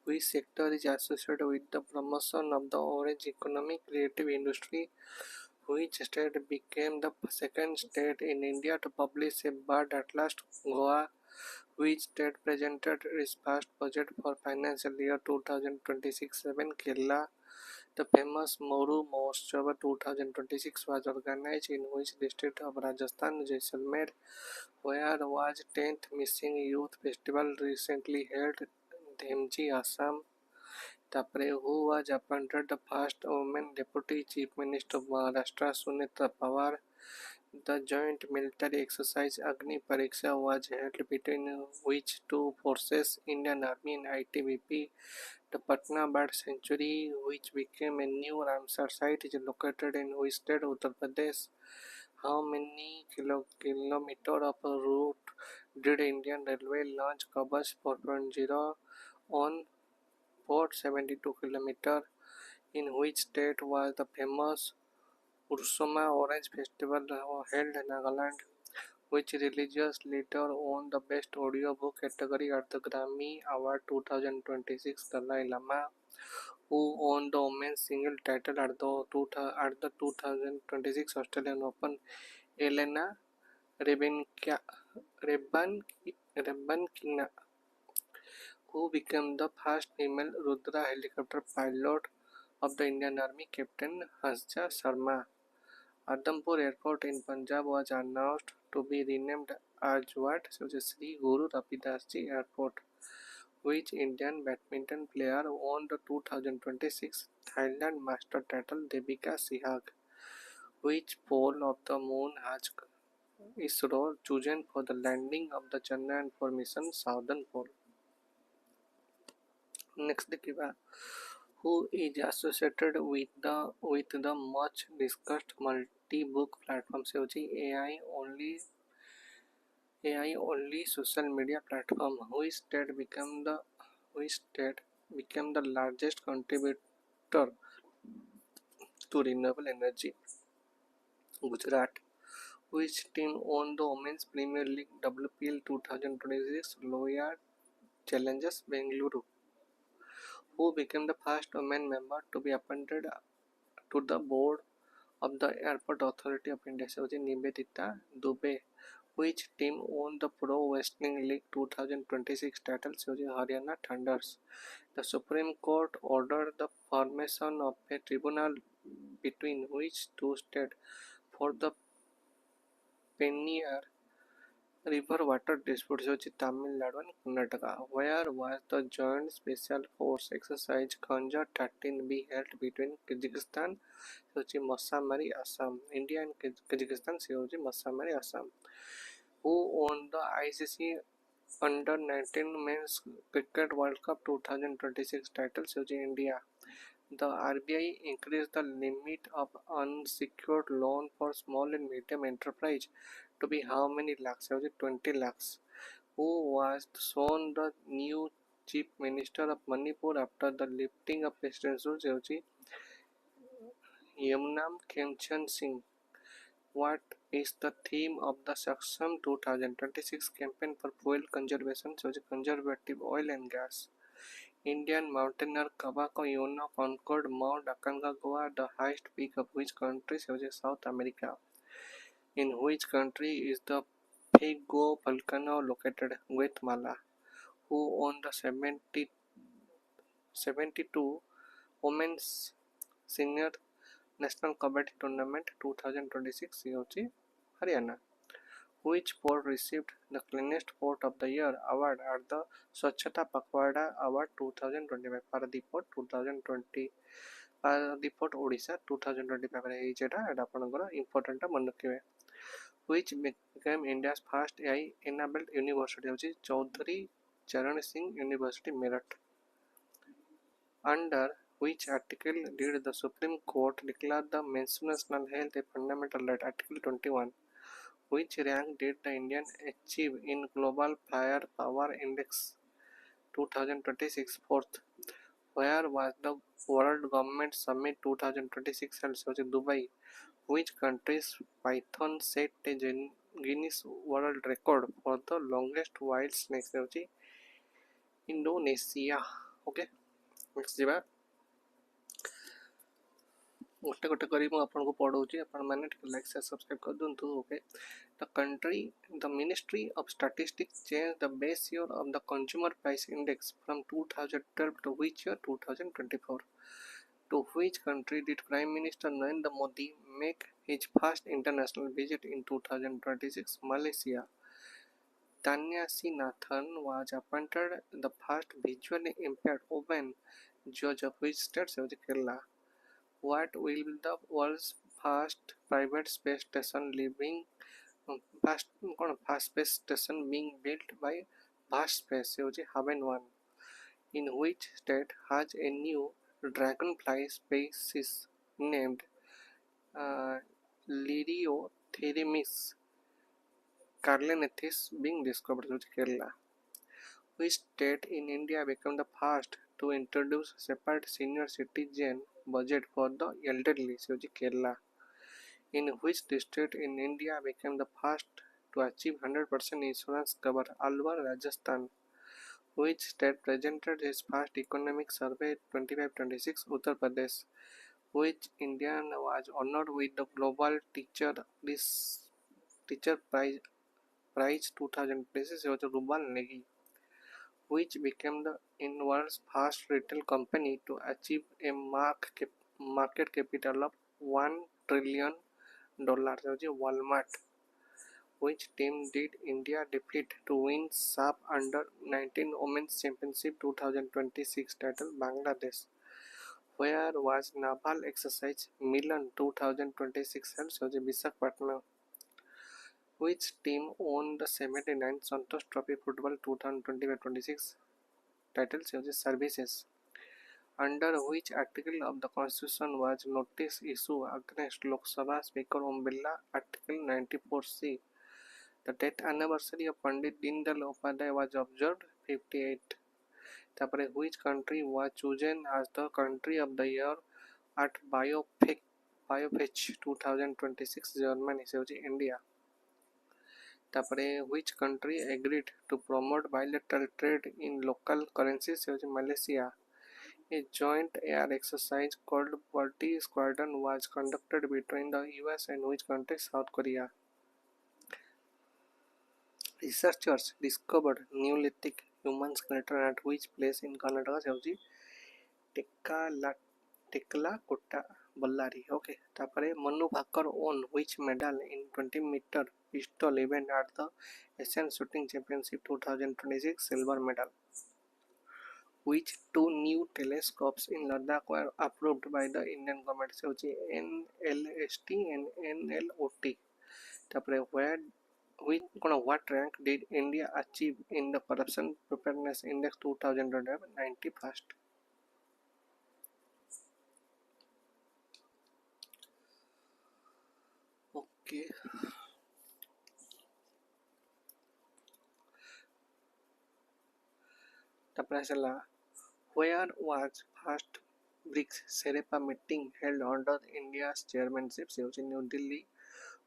Which sector is associated with the promotion of the orange economy creative industry? Which state became the second state in India to publish a bird atlas? Goa. Which state presented its first budget for financial year 2026-7? Kerala. The famous Moru Mahotsav 2026 was organized in which district of Rajasthan? Jaisalmer. Where was 10th Missing Youth Festival recently held? Dhemji, Assam. Tapre, who was appointed the first woman Deputy Chief Minister of Maharashtra? Sunita Pawar. The joint military exercise Agni Pariksha was held between which two forces? Indian Army and ITBP. The Patna Bird Sanctuary, which became a new Ramsar site, is located in which state? Uttar Pradesh. How many kilometers of a route did Indian Railway launch Kavach 4.0 on? 472 kilometers. In which state was the famous Ursuma Orange Festival held in Nagaland? Which religious leader won the Best Audiobook category at the Grammy Award 2026? Dalai Lama. Who won the women's single title at the 2026 Australian Open? Elena Rebankina. Who became the first female Rudra helicopter pilot of the Indian Army? Captain Hasja Sharma. Adhampur Airport in Punjab was announced to be renamed as what? Sri Guru Ravidas Ji Airport. Which Indian badminton player won the 2026 Thailand Master title? Devika Sehwag. Which pole of the moon has ISRO chosen for the landing of the Chandrayaan 4 mission? Southern pole. Next देखिए who is associated with the much discussed multi-book platform से होची AI only social media platform. Which state became the largest contributor to renewable energy? Gujarat. Which team won the Women's Premier League WPL 2026? Loya Challengers Bengaluru. Who became the first woman member to be appointed to the board of the Airport Authority of India? Nivedita Dubey. Which team won the Pro Wrestling League 2026 title? Haryana Thunders. The Supreme Court ordered the formation of a tribunal between which two states for the Penier River water disputes होची Tamil Nadu and Karnataka. Where was the joint special force exercise Kanja 13 be held between Kazakhstan होची Masamari Assam? India and Kazakhstan होची Masamari Assam. Who won the ICC Under 19 Men's Cricket World Cup 2026 titles? होची India. The RBI increased the limit of unsecured loan for small and medium enterprise to be how many lakhs? 20 lakhs. Who was shown the new chief minister of Manipur after the lifting of presidential rules? Yamnam Khemchand Singh. What is the theme of the Saksham 2026 campaign for fuel conservation? Conservative oil and gas. Indian mountaineer Kabako Yuno conquered Mount Aconcagua, the highest peak of which country? South America. In which country is the Fuego volcano located? Guatemala. Who won the 72 Women's Senior National Kabaddi Tournament 2026? Haryana. Which port received the Cleanest Port of the Year award at the Swachhata Pakhwada Award 2025? Paradip Port 2020, Paradip Port Odisha 2025 रे एटा आपनकर important मन रखिबे. Which became India's first AI enabled university होची चौधरी चरण Singh University Meerut. Under which article did the Supreme Court declare the men's national health a fundamental right? Article 21. Which rank did the Indian achieve in Global Firepower Index 2026? Fourth. Where was the World Government Summit 2026 held? Dubai. Which country's python set a Guinness World Record for the longest wild snake? Indonesia. Okay. Next ଯିବା ଗୋଟେ ଗୋଟେ କରି ମୁଁ ଆପଣଙ୍କୁ ପଢ଼ଉଛି, ଆପଣମାନେ ଟିକେ like share subscribe କରିଦିଅନ୍ତୁ. Okay. The Ministry of Statistics changed the base year of the Consumer Price Index from 2012 to which year? 2024. To which country did Prime Minister Narendra Modi make his first international visit in 2026? Malaysia. Tanya Nathan was appointed the first visually impaired woman judge of which state? Kerala. What will be the world's first private space station fast space station being built by Vast Space? Haven 1. In which state has a new dragonfly species named Liriothermis carlenethis being discovered? Kerala. Which state in India became the first to introduce separate senior citizen budget for the elderly? Kerala. In which district in India became the first to achieve 100% insurance cover? Alwar, Rajasthan. Which state presented its first economic survey 25-26? Uttar Pradesh. Which Indian was honored with the Global Teacher Prize 2026? Rubal Negi. Which became the world's first retail company to achieve a market capital of $1 trillion? Walmart. Which team did India defeat to win SAF Under-19 Women's Championship 2026 title? Bangladesh. Where was Naval Exercise Milan 2026 held? Visakhapatnam. Which team won the 79th Santosh Trophy Football 2025-26 title? Services. Under which article of the Constitution was notice issued against Lok Sabha Speaker Om Birla? Article 94C. The death anniversary of Pandit Dindal Upadhyay was observed 58. Tapare which country was chosen as the country of the year at BioFetch 2026? Germany. India. Tapare which country agreed to promote bilateral trade in local currencies? Malaysia. A joint air exercise called Balti Squadron was conducted between the US and which country? South Korea. Researchers discovered Neolithic human skeleton at which place in Karnataka? Tekalakota, Ballari. Okay. Tapare Manu Bhakkar won which medal in 20-meter pistol event at the Asian Shooting Championship 2026? Silver medal. Which two new telescopes in Ladakh were approved by the Indian government? NLST and NLOT. What rank did India achieve in the Corruption Preparedness Index 2025? 91st. Okay. Where was first BRICS Sherpa meeting held under India's chairmanship? New Delhi.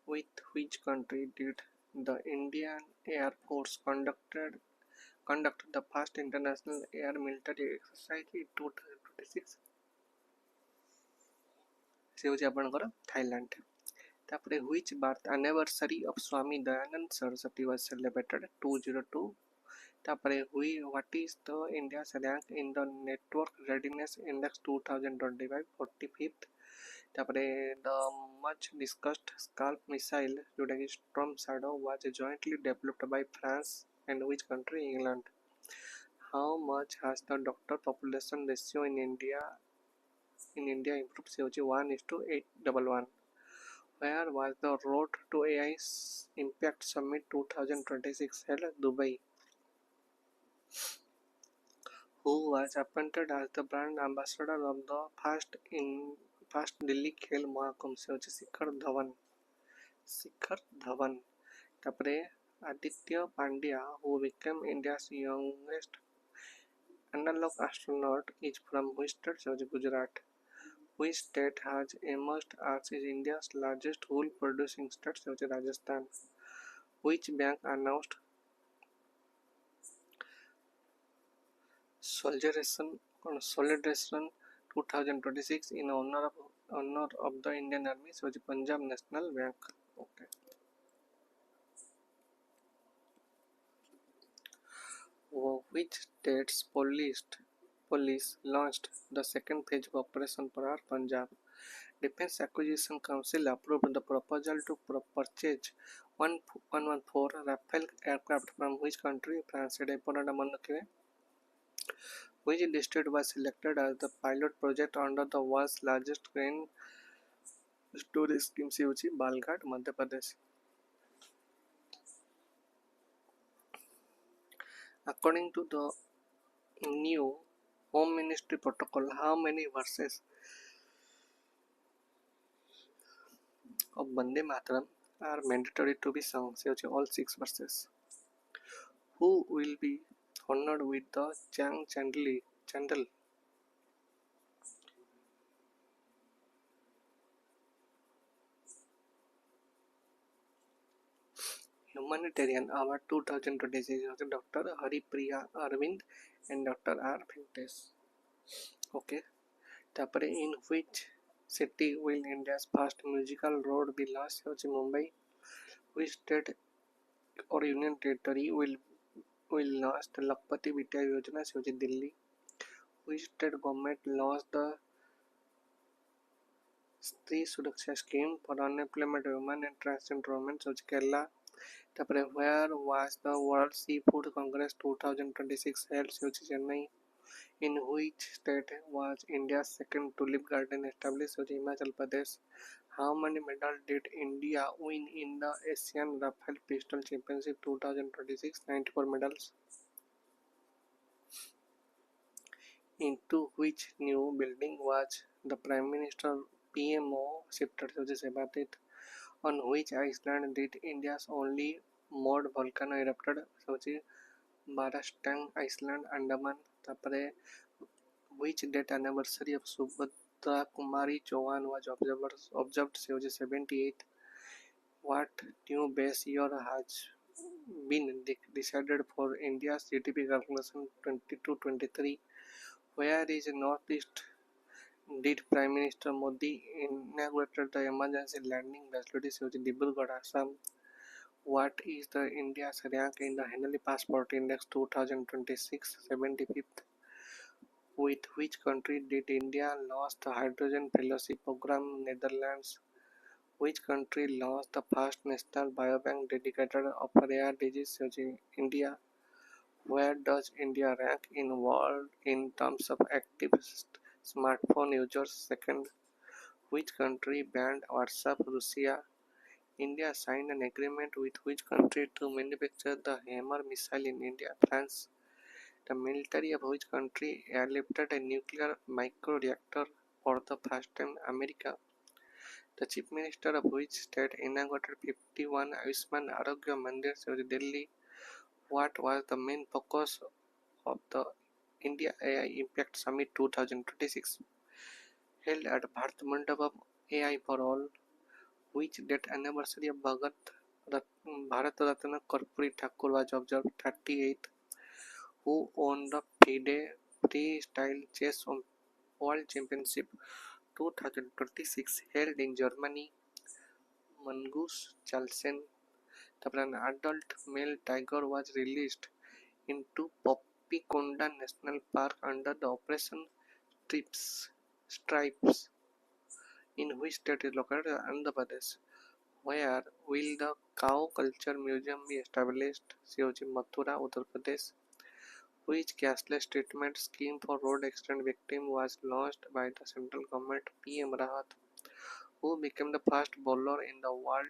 With which country did the Indian Air Force conduct the first international air military exercise in 2026? Thailand. ତାପରେ which birth anniversary of Swami Dayanand Saraswati was celebrated 202. ତାପରେ what is the India's rank in the Network Readiness Index 2025 45th. ତାପରେ the much discussed Scalp missile जोटाकि Storm Shadow was jointly developed by France and which country? England. How much has the doctor population ratio in India improved? से होची 1:811. Where was the Road to AI Impact Summit 2026 held? Dubai. Who was appointed as the brand ambassador of the first Delhi Khel Mahakumbh? से होची शिखर धवन. तापरे Aditya Pandya who became India's youngest analog astronaut is from which state? से होची Gujarat. Which state has emerged as India's largest wool producing state? से होची Rajasthan. Which bank announced Solidaration 2026 in honor of the Indian Army? So the Punjab National Bank. Okay. Which state's police launched the second phase of Operation Parar? Punjab. Defense Acquisition Council approved the proposal to purchase 114 Rafale aircraft from which country? France. Which district was selected as the pilot project under the world's largest grain storage scheme? से होची Balaghat, Madhya Pradesh. According to the new Home Ministry protocol, how many verses of Bande Mataram are mandatory to be sung? से होची all 6 verses. Who will be honored with the Chang Chandel? Humanitarian Award 2026 Dr. Haripriya Arvind and Dr. R. Venkatesh. Okay. Tapare in which city will India's first musical road be launched? Mumbai. Which state or union territory will launch the Lakpati Vidya Yojana? Delhi. Which state government launched the Stree Suraksha scheme for unemployed women and transgender women? Kerala. Where was the World Seafood Congress 2026 held? Chennai. In which state was India's second tulip garden established? Himachal Pradesh. How many medals did India win in the Asian Rifle Pistol Championship 2026? 94 medals. Into which new building was the Prime Minister PMO shifted? On which island did India's only mode volcano erupted? Barastang Island, Andaman. Which date anniversary of Subhadra Kumari Chauhan was observed? 78. What new base year has been decided for India's GDP calculation 22-23? Where is Northeast? Did Prime Minister Modi inaugurated the emergency landing facility? Dibrugarh, Assam. What is the India's rank in the Henley Passport Index 2026? 75th. With which country did India launch the Hydrogen Fellowship Program? Netherlands. Which country launched the first national biobank dedicated of rare disease? India. Where does India rank in world in terms of active smartphone users? Second. Which country banned WhatsApp? Russia. India signed an agreement with which country to manufacture the Hammer missile in India? France. The military of which country airlifted a nuclear microreactor for the first time? America. The Chief Minister of which state inaugurated 51 Ayushman Arogya Mandirs? Delhi. What was the main focus of the India AI Impact Summit 2026 held at Bharat Mandap AI for All? Which date anniversary of Bharat Ratna Karpuri Thakur was observed? 38th. Who won the FIDE Freestyle Chess World Championship 2026 held in Germany? mongoose Chalsen. An adult male tiger was released into Poppykonda National Park under the Operation Stripes, in which state is located Andhra Pradesh. Where will the Cow Culture Museum be established? COG Mathura, Uttar Pradesh. Which cashless treatment scheme for road accident victims was launched by the central government? PM Rahat. Who became the first bowler in the world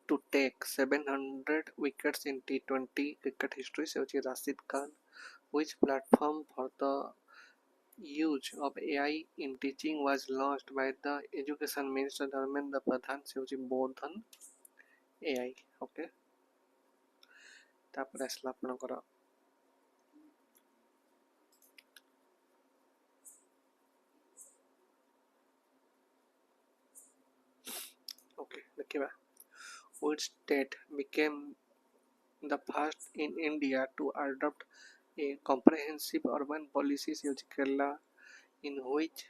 to take 700 wickets in T20 cricket history? COG Rashid Khan. Which platform for the use of AI in teaching was launched by the Education Minister Dharmendra Pradhan? COG Bodhan AI. Okay. ତାପରେ ଆସିଲା ଆପଣଙ୍କର okay ଦେଖିବା which state became the first in India to adopt a comprehensive urban policy? COG Kerala. In which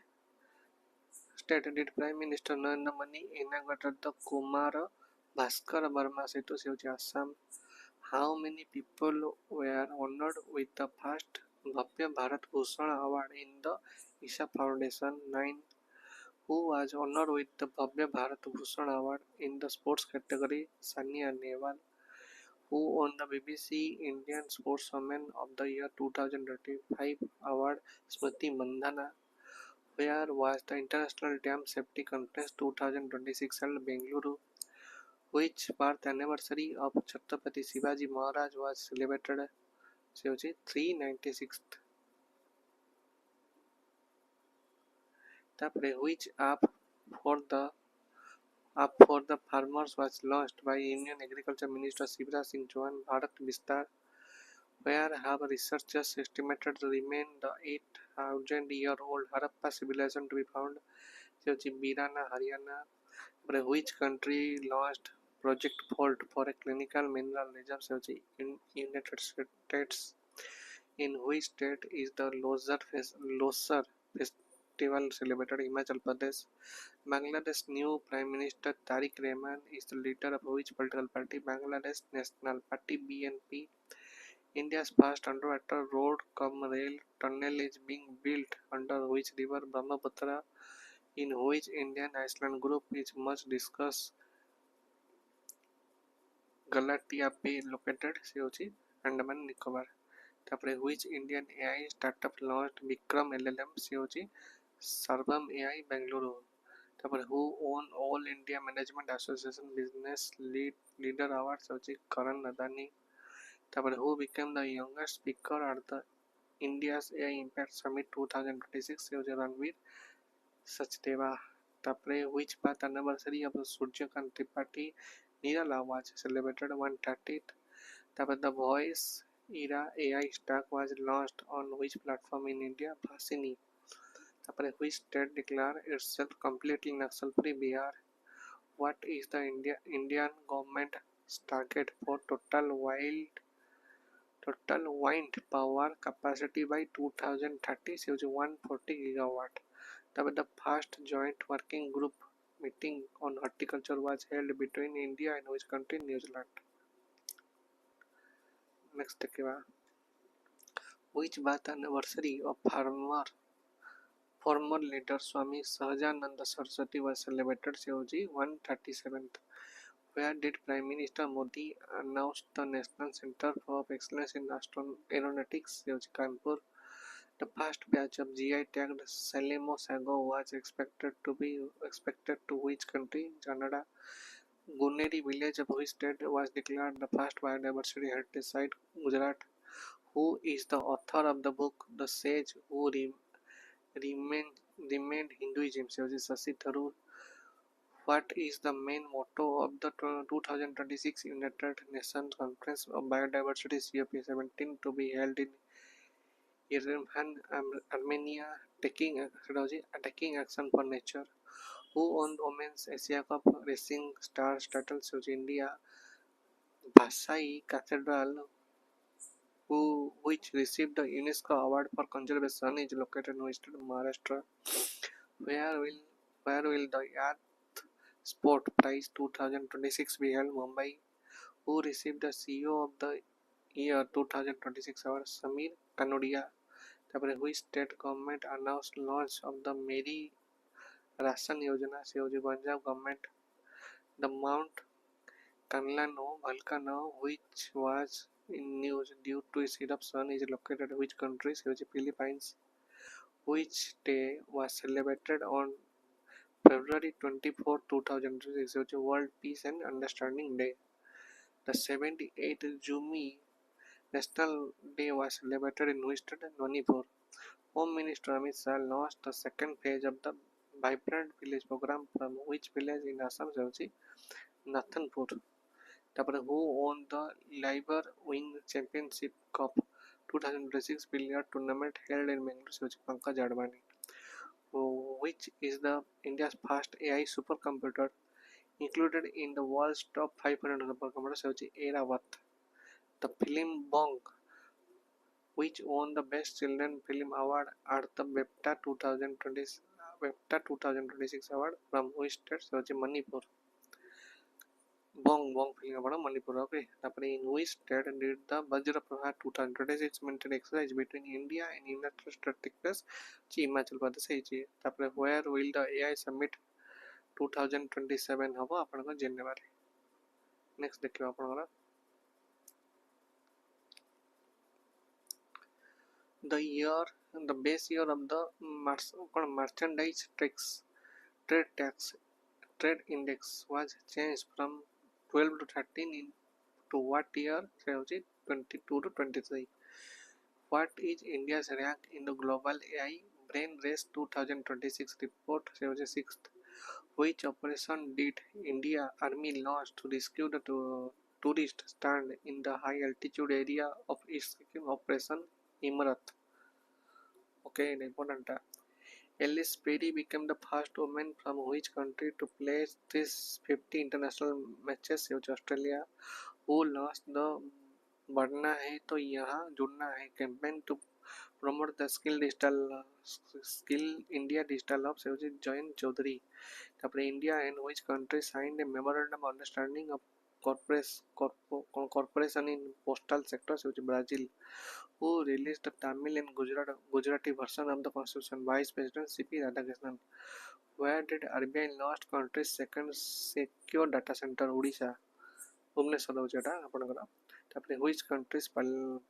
state did Prime Minister Narendra Modi inaugurated the Kumara Bhaskar Verma Setu? COG Assam. How many people were honored with the first Bhavya Bharat Bhushan Award in the Isha Foundation? 9. Who was honored with the Bhavya Bharat Bhushan Award in the sports category? Sania Nehwal. Who won the BBC Indian Sportswoman of the Year 2025 award? Smriti Mandhana. Where was the International Dam Safety Conference 2026 held? Bengaluru. Which birth anniversary of Chhatrapati Shivaji Maharaj was celebrated? COG 396th. तापरे which app for the farmers was launched by Union Agriculture Minister Shivraj Singh Chauhan? Bharat Vistar. Where have researchers estimated to remain the 8,000-year-old Harappa civilization to be found? COG Birana, Haryana. Which country launched Project Vault for a clinical mineral reserve? COG United States. In which state is the Losar festival celebrated? Himachal Pradesh. Bangladesh's new Prime Minister Tariq Rahman is the leader of which political party? Bangladesh National Party (BNP). India's first underwater road cum rail tunnel is being built under which river? Brahmaputra. In which Indian Island group is much discussed Galatia Bay located? COG Andaman Nicobar. तापरे which Indian AI startup launched Vikram LLM? COG Sarvam AI Bengaluru. तापरे who won All India Management Association Business Leader Award? COG Karan Adani. तापरे who became the youngest speaker at the India's AI Impact Summit 2026? COG Ranveer Sachdeva. तापरे which birth anniversary of Surjakant Tripathi Nirala was celebrated? 130th. तापरे the Voice Era AI stack was launched on which platform in India? Bhasini. तापरे which state declared itself completely Naxal-free? Bihar. What is the Indian government's target for total wind power capacity by 2030? COG 140 gigawatt. The first joint working group meeting on horticulture was held between India and which country? New Zealand. Next देखिए which birth anniversary of former leader Swami Sahajananda Saraswati was celebrated? COG 137th. Where did Prime Minister Modi announce the National Center for Excellence in Aeronautics? COG Kanpur. The first batch of GI tagged Salemo Sago was expected to which country? Canada. Guneri village of which state was declared the first biodiversity heritage site? Gujarat. Who is the author of the book The Sage Who Remained Hinduism? COG Shashi Tharoor. What is the main motto of the 2026 United Nations Conference on Biodiversity COP17 to be held in Yerevan, Armenia? Taking action for nature. Who won Women's Asia Cup Racing Stars title? COG India. Vasai Cathedral which received the UNESCO Award for Conservation is located in Western Maharashtra. Where will the Earth Sport Prize 2026 be held? Mumbai. Who received the CEO of the Year 2026 award? Samir Kanodia. which state government announced launch of the Meri Ration Yojana? Punjab government. The Mount Kanlano volcano, which was in news due to its eruption, is located in which country? Philippines. Which day was celebrated on February 24, 2006? World Peace and Understanding Day. The 78th Jumi National Day was celebrated in which state? Manipur. Home Minister Amin launched the second phase of the Vibrant Village program from which village in Assam? Nathanpur. Who won the Liber Wing Championship Cup 2026 billiard tournament held in Bangalore? Pankaj Advani. Which is the India's first AI supercomputer included in the world's top 500 supercomputers? Airawat. The film Bong, which won the Best Children Film Award at the BEFTA 2026 award from which state? Manipur. Bong film about Manipur. Okay. In which state did the Vajra Prabha 2026 military exercise between India and United States take place? Himachal Pradesh. Where will the AI Summit 2027 habo? Apanaka January. Next देखियो आपनकर the base year of the merchandise trade index was changed from 12 to 13 to what year? 22 to 23. What is India's rank in the global AI brain race 2026 report? 6th. Which operation did India Army launch to rescue the tourist stand in the high altitude area of East Sikkim? Operation Imrat. Okay, important. Alice Speedy became the first woman from which country to play this 50 international matches? Australia. Who launched the बढ़ना है तो यहाँ जुड़ना है campaign to promote the skill India digital hub? Join Chaudhary. India and which country signed a memorandum of understanding of corporation in postal sector? Brazil. Who released the Tamil and Gujarati version of the Constitution? Vice President C.P. Radhakrishnan. Where did RBI launch country's second secure data center? Odisha. Bhubaneswar hoଉଛି এটা ଆପଣଙ୍କର which country's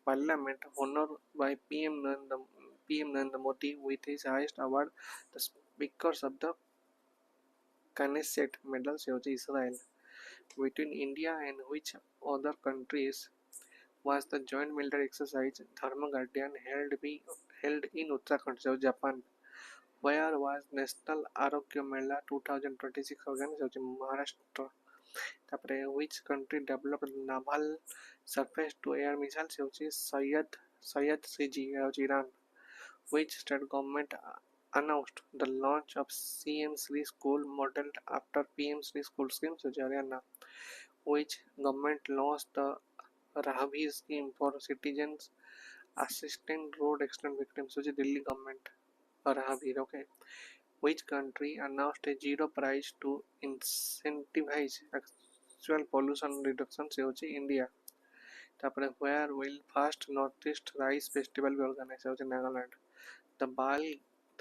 parliament honored by PM Narendra Modi with his highest award, the speakers of the Knesset medals? Israel. Between India and which other countries was the joint military exercise Dharma Guardian held in Uttarakhand? Japan. Where was National Arogya Mela 2026 organized? Maharashtra. Which country developed naval surface to air missiles? Syed CG. Iran. Which state government announced the launch of CM Sri School modeled after PM Sri School scheme? Haryana. Which government launched the Rahavi scheme for citizens assisting road accident victims? Delhi government. Rahavi. Okay. Which country announced a zero price to incentivize actual pollution reduction? India. Where will first Northeast Rice Festival be organized? Nagaland. The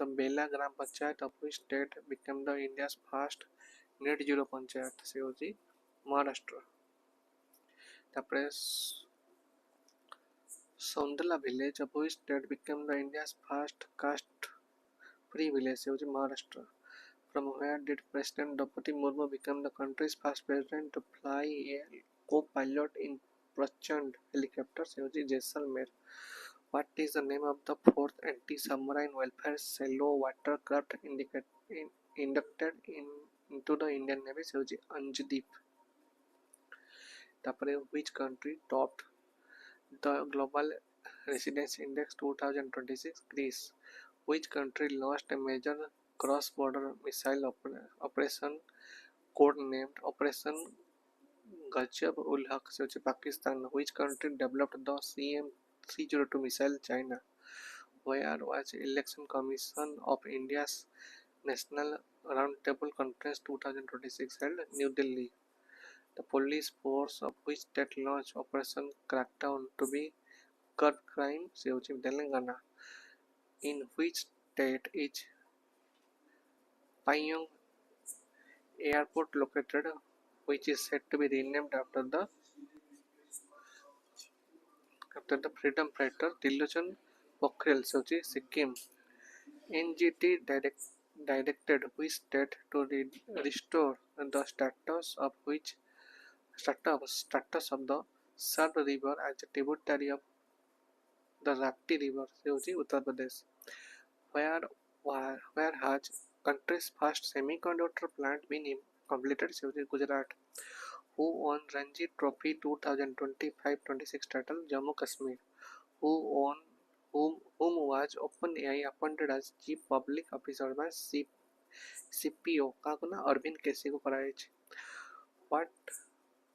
Bela Gram Panchayat of which state became the India's first net zero panchayat? Maharashtra. Sondala village of which state became the India's first caste free village? Maharashtra. From where did President Draupadi Murmu become the country's first president to fly a co-pilot in Prachand helicopter? Jaisalmer. What is the name of the fourth anti-submarine welfare shallow watercraft inducted into the Indian Navy? Anjdeep. Which country topped the Global Residence Index 2026? Greece. Which country launched a major cross-border missile operation codenamed Operation Ghazab-ul-Haq? Pakistan. Which country developed the 302 missile China. Where was Election Commission of India's National Roundtable Conference 2026 held? New Delhi. The police force of which state launched Operation Crackdown to be curb crime? Telangana. In which state is Pyong Airport located, which is said to be renamed after the freedom fighter Tillochand Pokhrel? Sikkim. NGT directed which state to restore the status of the Sard River as a tributary of the Rapti River? Uttar Pradesh. Where where has country's first semiconductor plant been completed? Gujarat. Who won Ranji Trophy 2025-26 title? Jammu Kashmir. Whom was OpenAI appointed as Chief Public Officer by CPO? Arvind Kesi को कराया है. What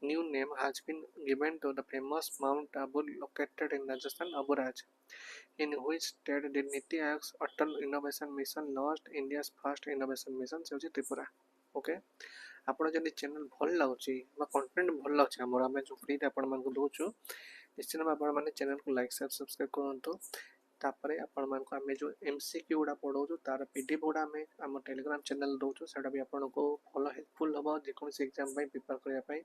new name has been given to the famous Mount Abu located in Rajasthan? Abu Raj. In which state did Niti Aayog's Atal Innovation Mission launched India's first innovation mission? Tripura. Okay. ଆପଣ ଯଦି channel ଭଲ ଲାଗୁଛି ବା content ଭଲ ଲାଗୁଛି ଆମର ଆମେ ଯେଉଁ ଫ୍ରିରେ ଆପଣମାନଙ୍କୁ ଦେଉଛୁ ନିଶ୍ଚିତ ଭାବେ ଆପଣମାନେ ଚ୍ୟାନେଲ୍କୁ ଲାଇକ୍ ସେୟାର ସବସ୍କ୍ରାଇବ୍ କରନ୍ତୁ ତାପରେ ଆପଣମାନଙ୍କୁ ଆମେ ଯେଉଁ MCQ ଗୁଡ଼ା ପଢ଼ାଉଛୁ ତାର PDF ଗୁଡ଼ା ଆମେ ଆମ ଟେଲିଗ୍ରାମ ଚ୍ୟାନେଲ୍ ଦେଉଛୁ ସେଇଟା ବି ଆପଣଙ୍କୁ ଭଲ ହେଲ୍ପଫୁଲ୍ ହେବ ଯେକୌଣସି ଏକ୍ଜାମ୍ ପାଇଁ ପ୍ରିପେୟାର କରିବା ପାଇଁ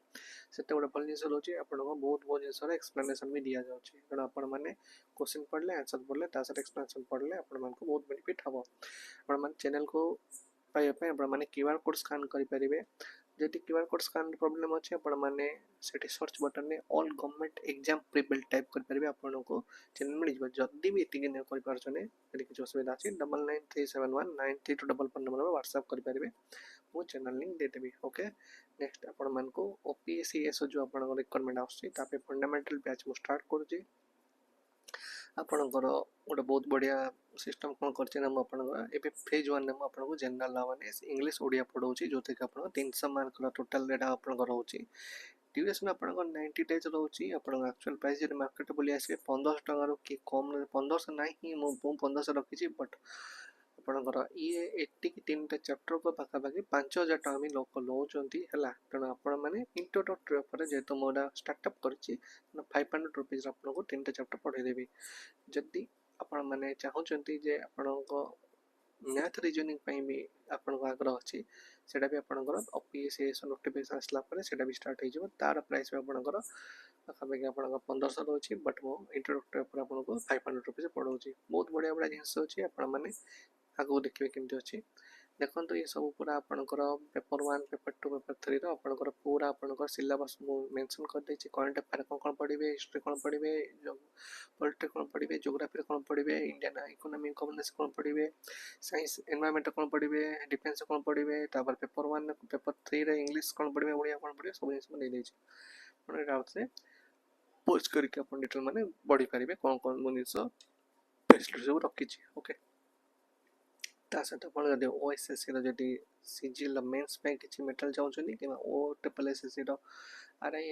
ସେତେ ଗୋଟେ ଭଲ ଜିନିଷ ରହୁଛି ଆପଣଙ୍କୁ ବହୁତ ଜିନିଷର ଏକ୍ସପ୍ଲାନେସନ୍ ବି ଦିଆଯାଉଛି ତେଣୁ ଆପଣମାନେ କ୍ୱେଶ୍ଚିନ୍ ପଢ଼ିଲେ ଆନ୍ସର୍ ପଢ଼ିଲେ ତା ସହିତ ଏକ୍ସପ୍ଲାନେସନ୍ ପଢ଼ିଲେ ଆପଣମାନଙ୍କୁ ବହୁତ ବେନିଫିଟ୍ ହେବ ଆପଣମାନେ ଚ୍ୟାନେଲ୍କୁ पाइबा ପାଇଁ ଆପଣମାନେ QR କୋଡ୍ ସ୍କାନ୍ କରିପାରିବେ ଯଦି QR କୋଡ୍ ସ୍କାନ୍ ପ୍ରୋବ୍ଲେମ୍ ଅଛି ଆପଣମାନେ ସେଠି ସର୍ଚ୍ଚ ବଟନରେ all government exam prebuild type କରିପାରିବେ ଆପଣଙ୍କୁ ଚ୍ୟାନେଲ୍ ମିଳିଯିବ ଯଦି ବି ଏତିକି ନ କରିପାରୁଛନ୍ତି ଯଦି କିଛି ଅସୁବିଧା ଅଛି 9937193244 ନମ୍ବରରେ ହ୍ୱାଟ୍ସଆପ୍ କରିପାରିବେ ମୁଁ ଚ୍ୟାନେଲ୍ ଲିଙ୍କ୍ ଦେଇଦେବି ଓକେ ନେକ୍ସଟ ଆପଣମାନଙ୍କୁ OPSC ଯେଉଁ ଆପଣଙ୍କ ରିକ୍ୱାରମେଣ୍ଟ ଆସୁଛି ତା ପାଇଁ ଫଣ୍ଡାମେଣ୍ଟାଲ ବ୍ୟାଚ୍ ମୁଁ ଷ୍ଟାର୍ଟ କରୁଛି ଆପଣଙ୍କର ଗୋଟେ ବହୁତ ବଢ଼ିଆ ସିଷ୍ଟମ୍ କ'ଣ କରିଛି ନା ମୁଁ ଆପଣଙ୍କର ଏବେ ଫେଜ୍ 1ରେ ମୁଁ ଆପଣଙ୍କୁ ଜେନେରାଲ ଆୱାରନେସ୍ ଇଂଲିଶ ଓଡ଼ିଆ ପଢ଼ାଉଛି ଯେଉଁଥିରେ ଆପଣଙ୍କ 300 ମାର୍କର ଟୋଟାଲ୍ ଏଇଟା ଆପଣଙ୍କର ରହୁଛି ड्यूरेशन आपन 90 डेज रोचे आपन एक्चुअल प्राइस जब मार्केट बोली आसे 1500 टंगारो कि कम 1500 नहीं मु 1500 रखी बट आपनकर ये 80 की 3टा चैप्टर को पाखा पाखी 5000 टंगा भी लोक लौचंती हला तण आपन माने इंट्रोडक्टरी ऊपर जेतो मोडा स्टार्टअप करछि 500 रुपीस आपन को 3टा चैप्टर पढे देबी जदी आपन माने चाहउचंती जे आपन को मैथ रीजनिंग ପାଇଁ ବି ଆପଣଙ୍କ ଆଗ୍ରହ ଅଛି ସେଟା ବି ଆପଣଙ୍କର OPSC ନୋଟିଫିକେସନ୍ ଆସିଲା ପରେ ସେଟା ବି ଷ୍ଟାର୍ଟ ହେଇଯିବ ତାର ପ୍ରାଇସ୍ ବି ଆପଣଙ୍କର ପାଖାପାଖି ଆପଣଙ୍କ 1500 ରହୁଛି ବଟ୍ ମୁଁ ଇଣ୍ଟ୍ରୋଡକ୍ଟରୀ ଉପରେ ଆପଣଙ୍କୁ 500 रुपीस ପଢ଼ଉଛି ବହୁତ ବଢ଼ିଆ ବଢ଼ିଆ ଜିନିଷ ଅଛି ଆପଣମାନେ ଆଗକୁ ଦେଖିବେ କେମିତି ଅଛି ଦେଖନ୍ତୁ ଏ ସବୁ ପୁରା ଆପଣଙ୍କର पेपर 1 पेपर 2 पेपर 3 ର ଆପଣଙ୍କର ପୁରା ଆପଣଙ୍କର ସିଲାବସ୍ ମୁଁ ମେନସନ୍ କରିଦେଇଛି କରେଣ୍ଟ ଆଫେୟାର କ'ଣ ପଢ଼ିବେ ହିଷ୍ଟ୍ରି କ'ଣ ପଢ଼ିବେ पॉलिटिक्स कौन पढ़े ज्योग्राफी कौन पढ़े इंडियन इकोनॉमी गवर्नेंस कौन पढ़े साइंस एनवायरनमेंट कौन पढ़े डिफेंस कौन पढ़े तापर पेपर 1 पेपर 3 रे इंग्लिश कौन पढ़े ओडिया कौन पढ़े सब जिन नहीं देछि अपन डाउट से पोस्ट करके अपन डिटेल माने पढ़ी पारिबे कौन कौन जिन फैसिलिटी सब रखी ओके ता सहित अपन जदि ओएसएससी रो जदि सीजीएल मेंस पे किछि मेटल चाहउछनी कि ओ ट्रिपल एसएससी रो आरआई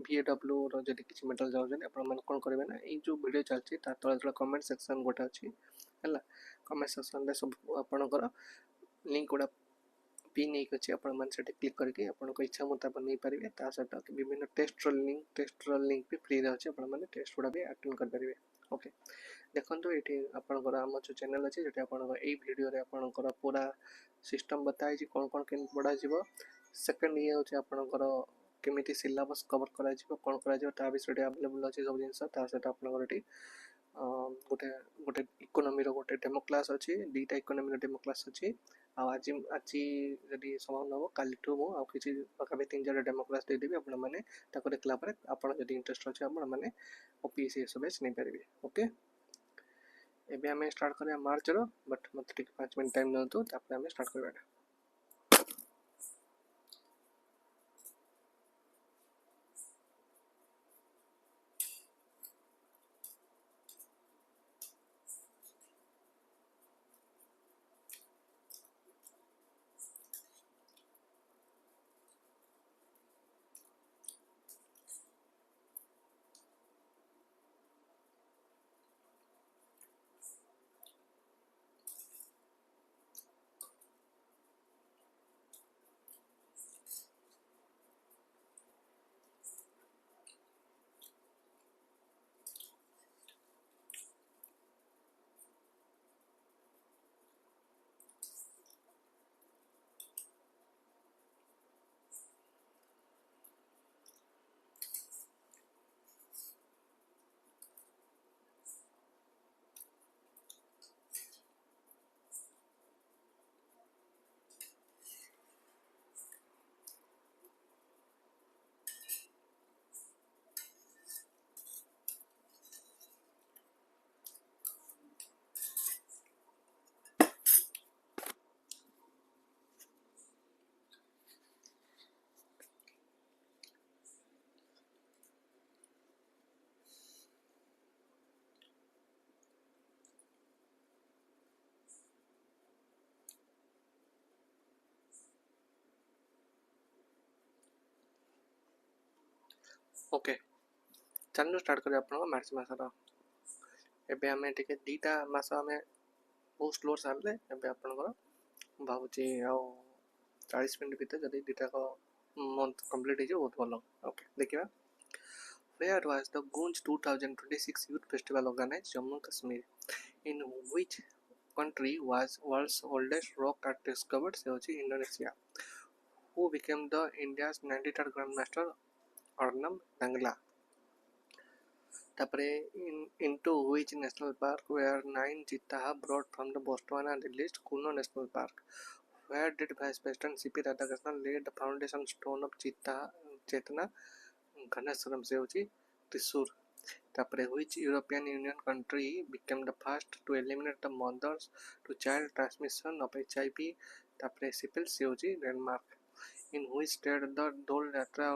VAW रो जदि किछि मेटल चाहउछनी अपन मन कोन करबे ना ए जो वीडियो चलछि ता तळे कमेंट सेक्शन गोटा अछि हला कमेंट सेक्शन रे सब आपनकर लिंक गोटा पिन नहीं अच्छे अपन मन से क्लिक करके अपन को इच्छा मुताबिक नहीं पारिबे ता सहित विभिन्न टेस्ट लिंक भी फ्री रहछि अपन माने टेस्ट गुडा भी अटेंड कर पारिबे ओके देखंतु एठी आपनकर हम जो चैनल अछि जेटा आपनकर ए वीडियो रे आपनकर पूरा सिस्टम बताई छी कोन कोन केन पढा जिवो सेकंड ये होछि आपनकर केमिति सिलेबस कवर करा जिवो कोन करा जिवो ता विषय अवेलेबल अछि सब जिंस ता सेटा आपनकर एठी गोटे गोटे इकोनॉमी रो गोटे डेमो क्लास अछि दीटा इकोनॉमी रो डेमो क्लास अछि आज जदि समय नबो काली टू मो आ किछि पकाबे 3-4 डेमो क्लास दे देबी आपण माने ताको देखला परे आपण जदि इंटरेस्ट अछि आपण माने ओपीएससी एसएस नै परिबे ओके एबे हमें स्टार्ट करिया मार्च रो बट मत ठीक 5 मिनट टाइम नतो तापर हमें स्टार्ट करबा ओके चलो स्टार्ट करें आप मार्च मसर एबे आम टे दीटा मस आम बहुत स्लो सारे एबे आपणकर भावुची आ 40 मिनट भितर जब दीटा मंथ कंप्लीट हो बहुत भल ओके देखा Where was the Gunj 2026 Youth Festival organized Jammu Kashmir? In which country was world's oldest rock art discovered? Seochi, Indonesia. Who became the India's 93rd Grandmaster? Arnab Nangla. Into which national park were 9 cheetahs brought from the Botswana released Kuno National Park? Where did Vice President C.P. Radhakrishnan lay the foundation stone of Cheetah Chetna Ghanaswaram Seochi, Thrissur? Which European Union country became the first to eliminate the mothers to child transmission of HIV? Syphilis Seochi, Denmark. In which state the Dol Yatra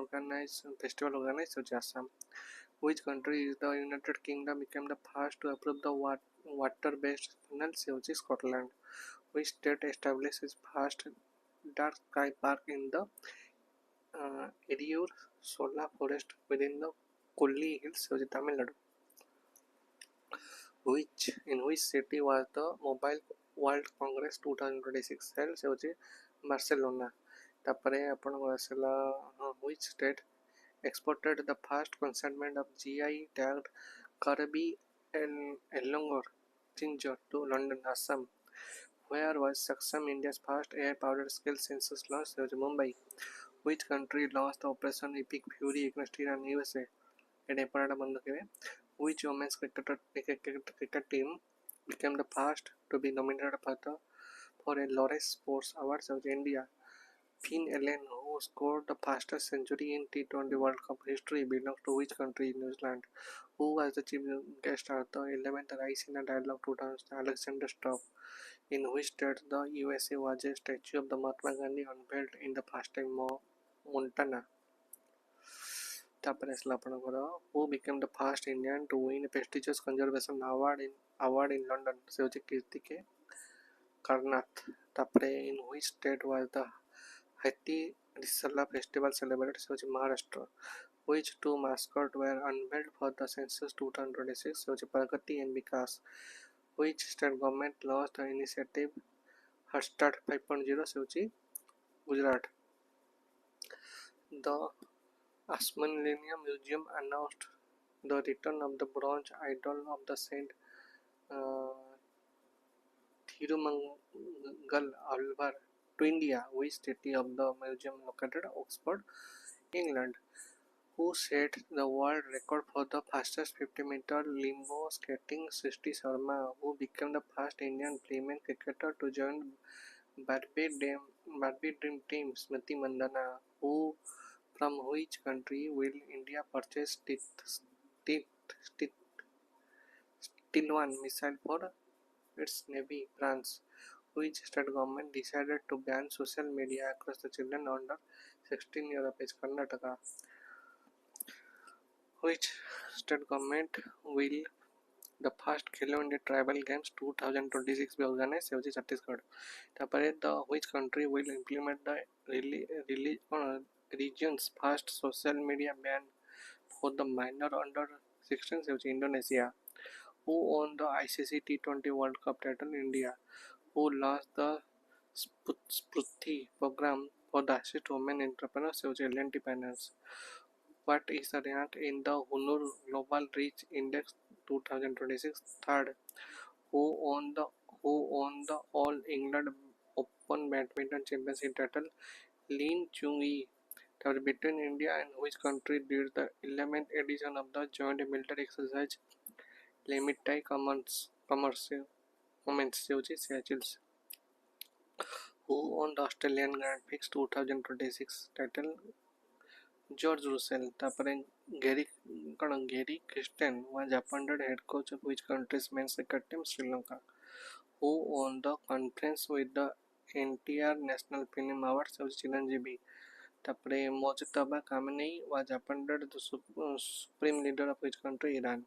festival organized Seochi, Assam? Which country is the United Kingdom became the first to approve the water-based funnel Seochi, Scotland? Which state established its first dark sky park in the Eriyur Sola forest within the Kulli Hills, Tamil Nadu? In which city was the Mobile World Congress 2026 held? Barcelona. Which state exported the first consignment of GI tagged Karabi and Elongor ginger to London, Assam? Where was Saxam India's first air-powered scale census launched? Mumbai. Which country launched the Operation Epic Fury against Iran, USA? Which women's cricket team became the first to be nominated for a Laureus Sports Award? India. Finn Allen, who scored the fastest century in T20 World Cup history, belongs to which country? New Zealand. Who was the chief guest at the 11th Raisina Dialogue 2000? Alexander Stubb. In which state the USA was a statue of the Mahatma Gandhi unveiled in the past time Montana? Who became the first Indian to win a prestigious conservation award in London? Seochi Kirtike Karnath. In which state was the Hathi Risala festival celebrated? Seochi Maharashtra. Which two mascots were unveiled for the census 2026? Seochi Pragati and Vikas. Which state government launched the initiative Hashtag 5.0? Seochi Gujarat. The Ashmolean Museum announced the return of the bronze idol of the Saint uh, Thirumangal Alvar to India. Which city of the museum located? Oxford, England. Who set the world record for the fastest 50-meter limbo skating? Srishti Sharma. Who became the first Indian female cricketer to join Barbie Dream Team? Smriti Mandhana. From which country will India purchase T-1 missile for its navy? France. Which state government decided to ban social media across the children under 16 years of age? Karnataka. Which state government will the first Khelo India Tribal Games 2026 be organized? Chhattisgarh. Which country will implement the region's first social media ban for the minor under 16? Indonesia. Who won the ICC T20 World Cup title? India. Who launched the Spruti program for the assist women entrepreneurs? L&T Finance. What is the rank in the Hunur Global Reach Index 2026? Third. Who won the All England Open Badminton Championship title? Lin Chung-yi. Between India and which country did the 11th edition of the Joint Military Exercise Limitai Commerce Seychelles? Who won the Australian Grand Prix 2026 title? George Russell. Gary Christian was appointed head coach of which country's men's cricket team? Sri Lanka. Who won the conference with the NTR National Film Awards? Chiranjeevi. Mojtaba Khamenei was appointed the supreme leader of which country? Iran.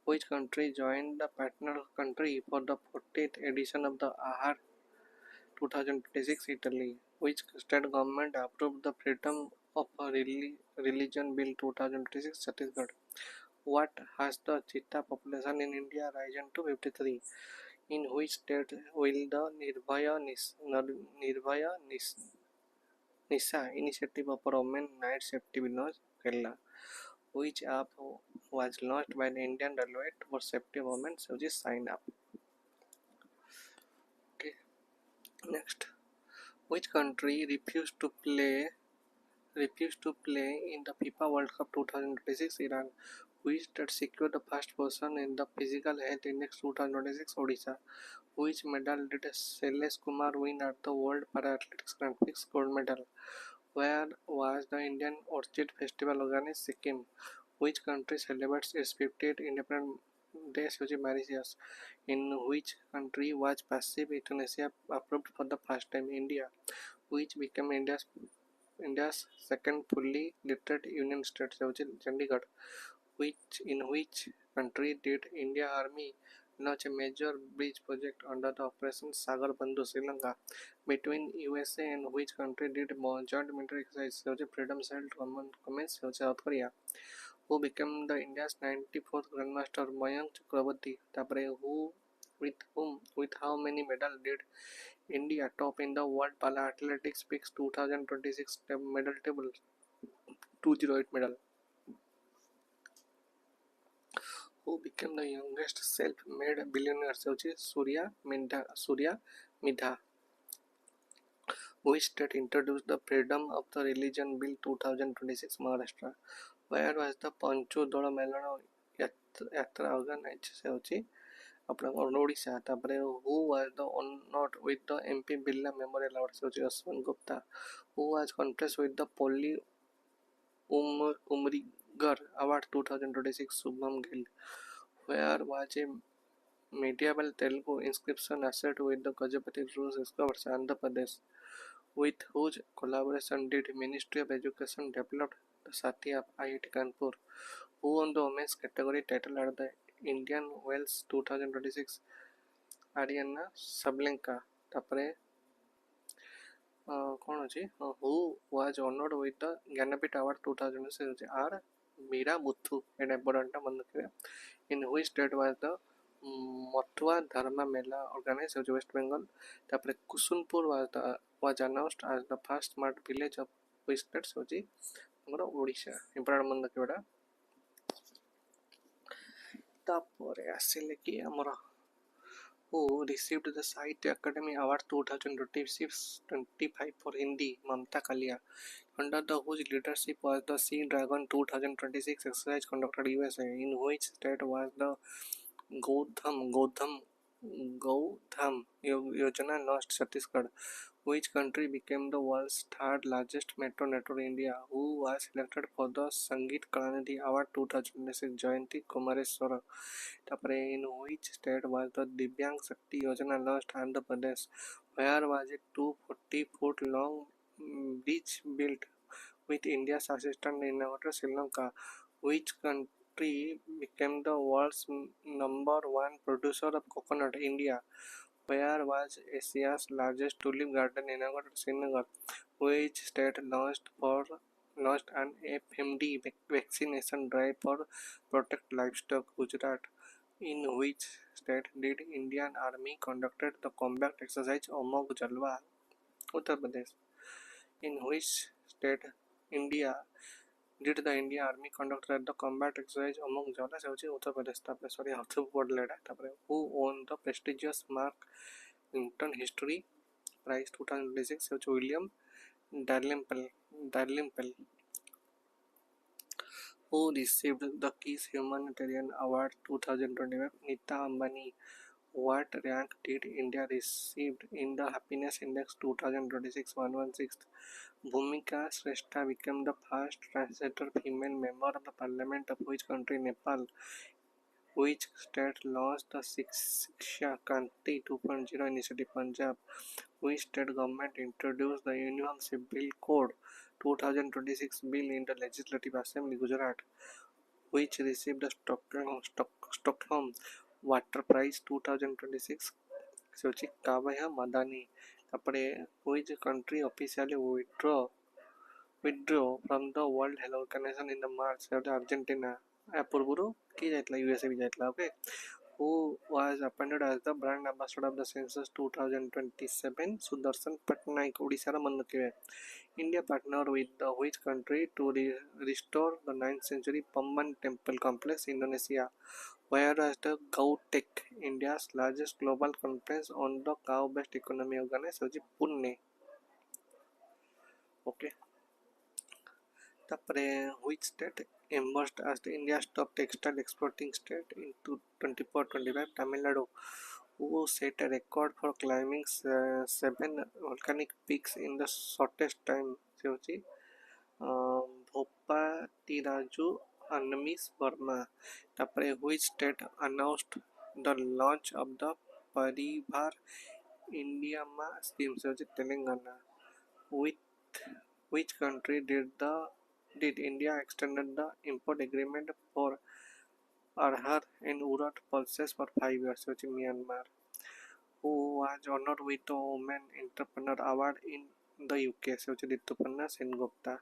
Which country joined the partner country for the 40th edition of the AHAR 2026? Italy. Which state government approved the freedom of a religion bill 2026 Chhattisgarh. What has the cheetah population in India risen to 53? In which state will the Nisa initiative of Women Night Safety be launched? Kerala. Which app was launched by the Indian Railway for safety of women? So just sign up. Okay. Next, which country refused to play in the FIFA World Cup 2026? Iran. Which state secured the first position in the Physical Health Index 2026? Odisha. Which medal did Shailesh Kumar win at the World Para-Athletics Grand Prix? Gold medal. Where was the Indian Orchid Festival organized? Sikkim. Which country celebrates its 50th Independence Day? Mauritius. In which country was passive euthanasia approved for the first time? India. Which became India's second fully literate union state? Chandigarh. In which country did India Army launch a major bridge project under the Operation Sagar Bandhu? Sri Lanka. Between USA and which country did joint military exercise? Freedom Shield commence? South Korea. Who became the India's 94th Grandmaster? Mayank Chakrabarti. With how many medals did India top in the World Para Athletics Peaks 2026 medal table? 208 medal. Who became the youngest self-made billionaire? Surya Midha. Which state introduced the Freedom of the Religion Bill 2026? Maharashtra. Where was the Pancho Dola Melano Yatra organized? Odisha. Who was the honored with the MP Birla Memorial Award? Ashwin Gupta. Who was confessed with the Polly Umrigar Award 2026? Subham Gill. Where was a medieval Telugu inscription associated with the Gajapati rules discovered? Andhra Pradesh. With whose collaboration did Ministry of Education develop the Sati app? IIT Kanpur. Who won the women's category title at the Indian Wells 2026? Ariana Sablenka. ତାପରେ କ'ଣ ଅଛି who was honored with the Gnanapith Award 2006? R. Meera Muthu. ଏଇଟା ଇମ୍ପୋର୍ଟାଣ୍ଟଟା ମନେ ରଖିବେ. In which state was the Mathua Dharma Mela organized? West Bengal. ତାପରେ Kusunpur was announced as the first smart village of which state? ଆମର Odisha. Important ମନେ ରଖିବେ ଏଇଟା. ତାପରେ ଆସିଲେ କି ଆମର who received the Sahitya Academy Award 2025 for Hindi? Mamta Kalia. Under the whose leadership was the Sea Dragon 2026 exercise conducted USA? In which state was the Gautam Yojana launched? Chhattisgarh. Which country became the world's third largest metro network? India. Who was selected for the Sangeet Kalanidhi Award 2026? Jayanti Kumareswara. In which state was the Divyang Shakti Yojana launched? Andhra Pradesh. Where was a 240-foot long bridge built with India's assistance inaugurated? Sri Lanka. Which country became the world's number one producer of coconut? India. Where was Asia's largest tulip garden inaugurated? Srinagar. Which state launched an FMD vaccination drive for protect livestock? Gujarat. In which state did Indian Army conducted the combat exercise Amog Jalwa? Uttar Pradesh. In which state did the Indian Army conducted the combat exercise Amog Jalwa? Uttar Pradesh. Who won the prestigious Mark Winton History Prize 2026? William Dalrymple. Who received the Kiss Humanitarian Award 2025? Nita Ambani. What rank did India receive in the Happiness Index 2026? 116th. Bhumika Shrestha became the first transgender female member of the parliament of which country? Nepal. Which state launched the Shiksha Kranti 2.0 initiative? Punjab. Which state government introduced the Union Civil Code 2026 bill in the Legislative Assembly? Gujarat. Which received the Stockholm Water Prize 2026? Kavaya Madani. which country officially withdrew withdrew from the World Health Organization in the March of the Argentina. या पूर्व किए जाता USA भी जाता okay who was appointed as the brand ambassador of the census 2027 Sudarshan Patnaik Odisha रा मन रखिए India partnered with the which country to restore the 9th century Pamban temple complex Indonesia whereas the GovTech India's largest global conference on the cow based economy organized होची Pune okay तापरे which state emerged as the India's top textile exporting state in 24-25 Tamil Nadu who set a record for climbing 7 volcanic peaks in the shortest time से होची भोपातिराजु Anmis Burma तापरे which state announced the launch of the Parivar India Ma scheme से होची Telangana with which country did India extended the import agreement for arhar and urad pulses for 5 years which is Myanmar who was honored with the Women Entrepreneur Award in the UK which is Rituparna Sengupta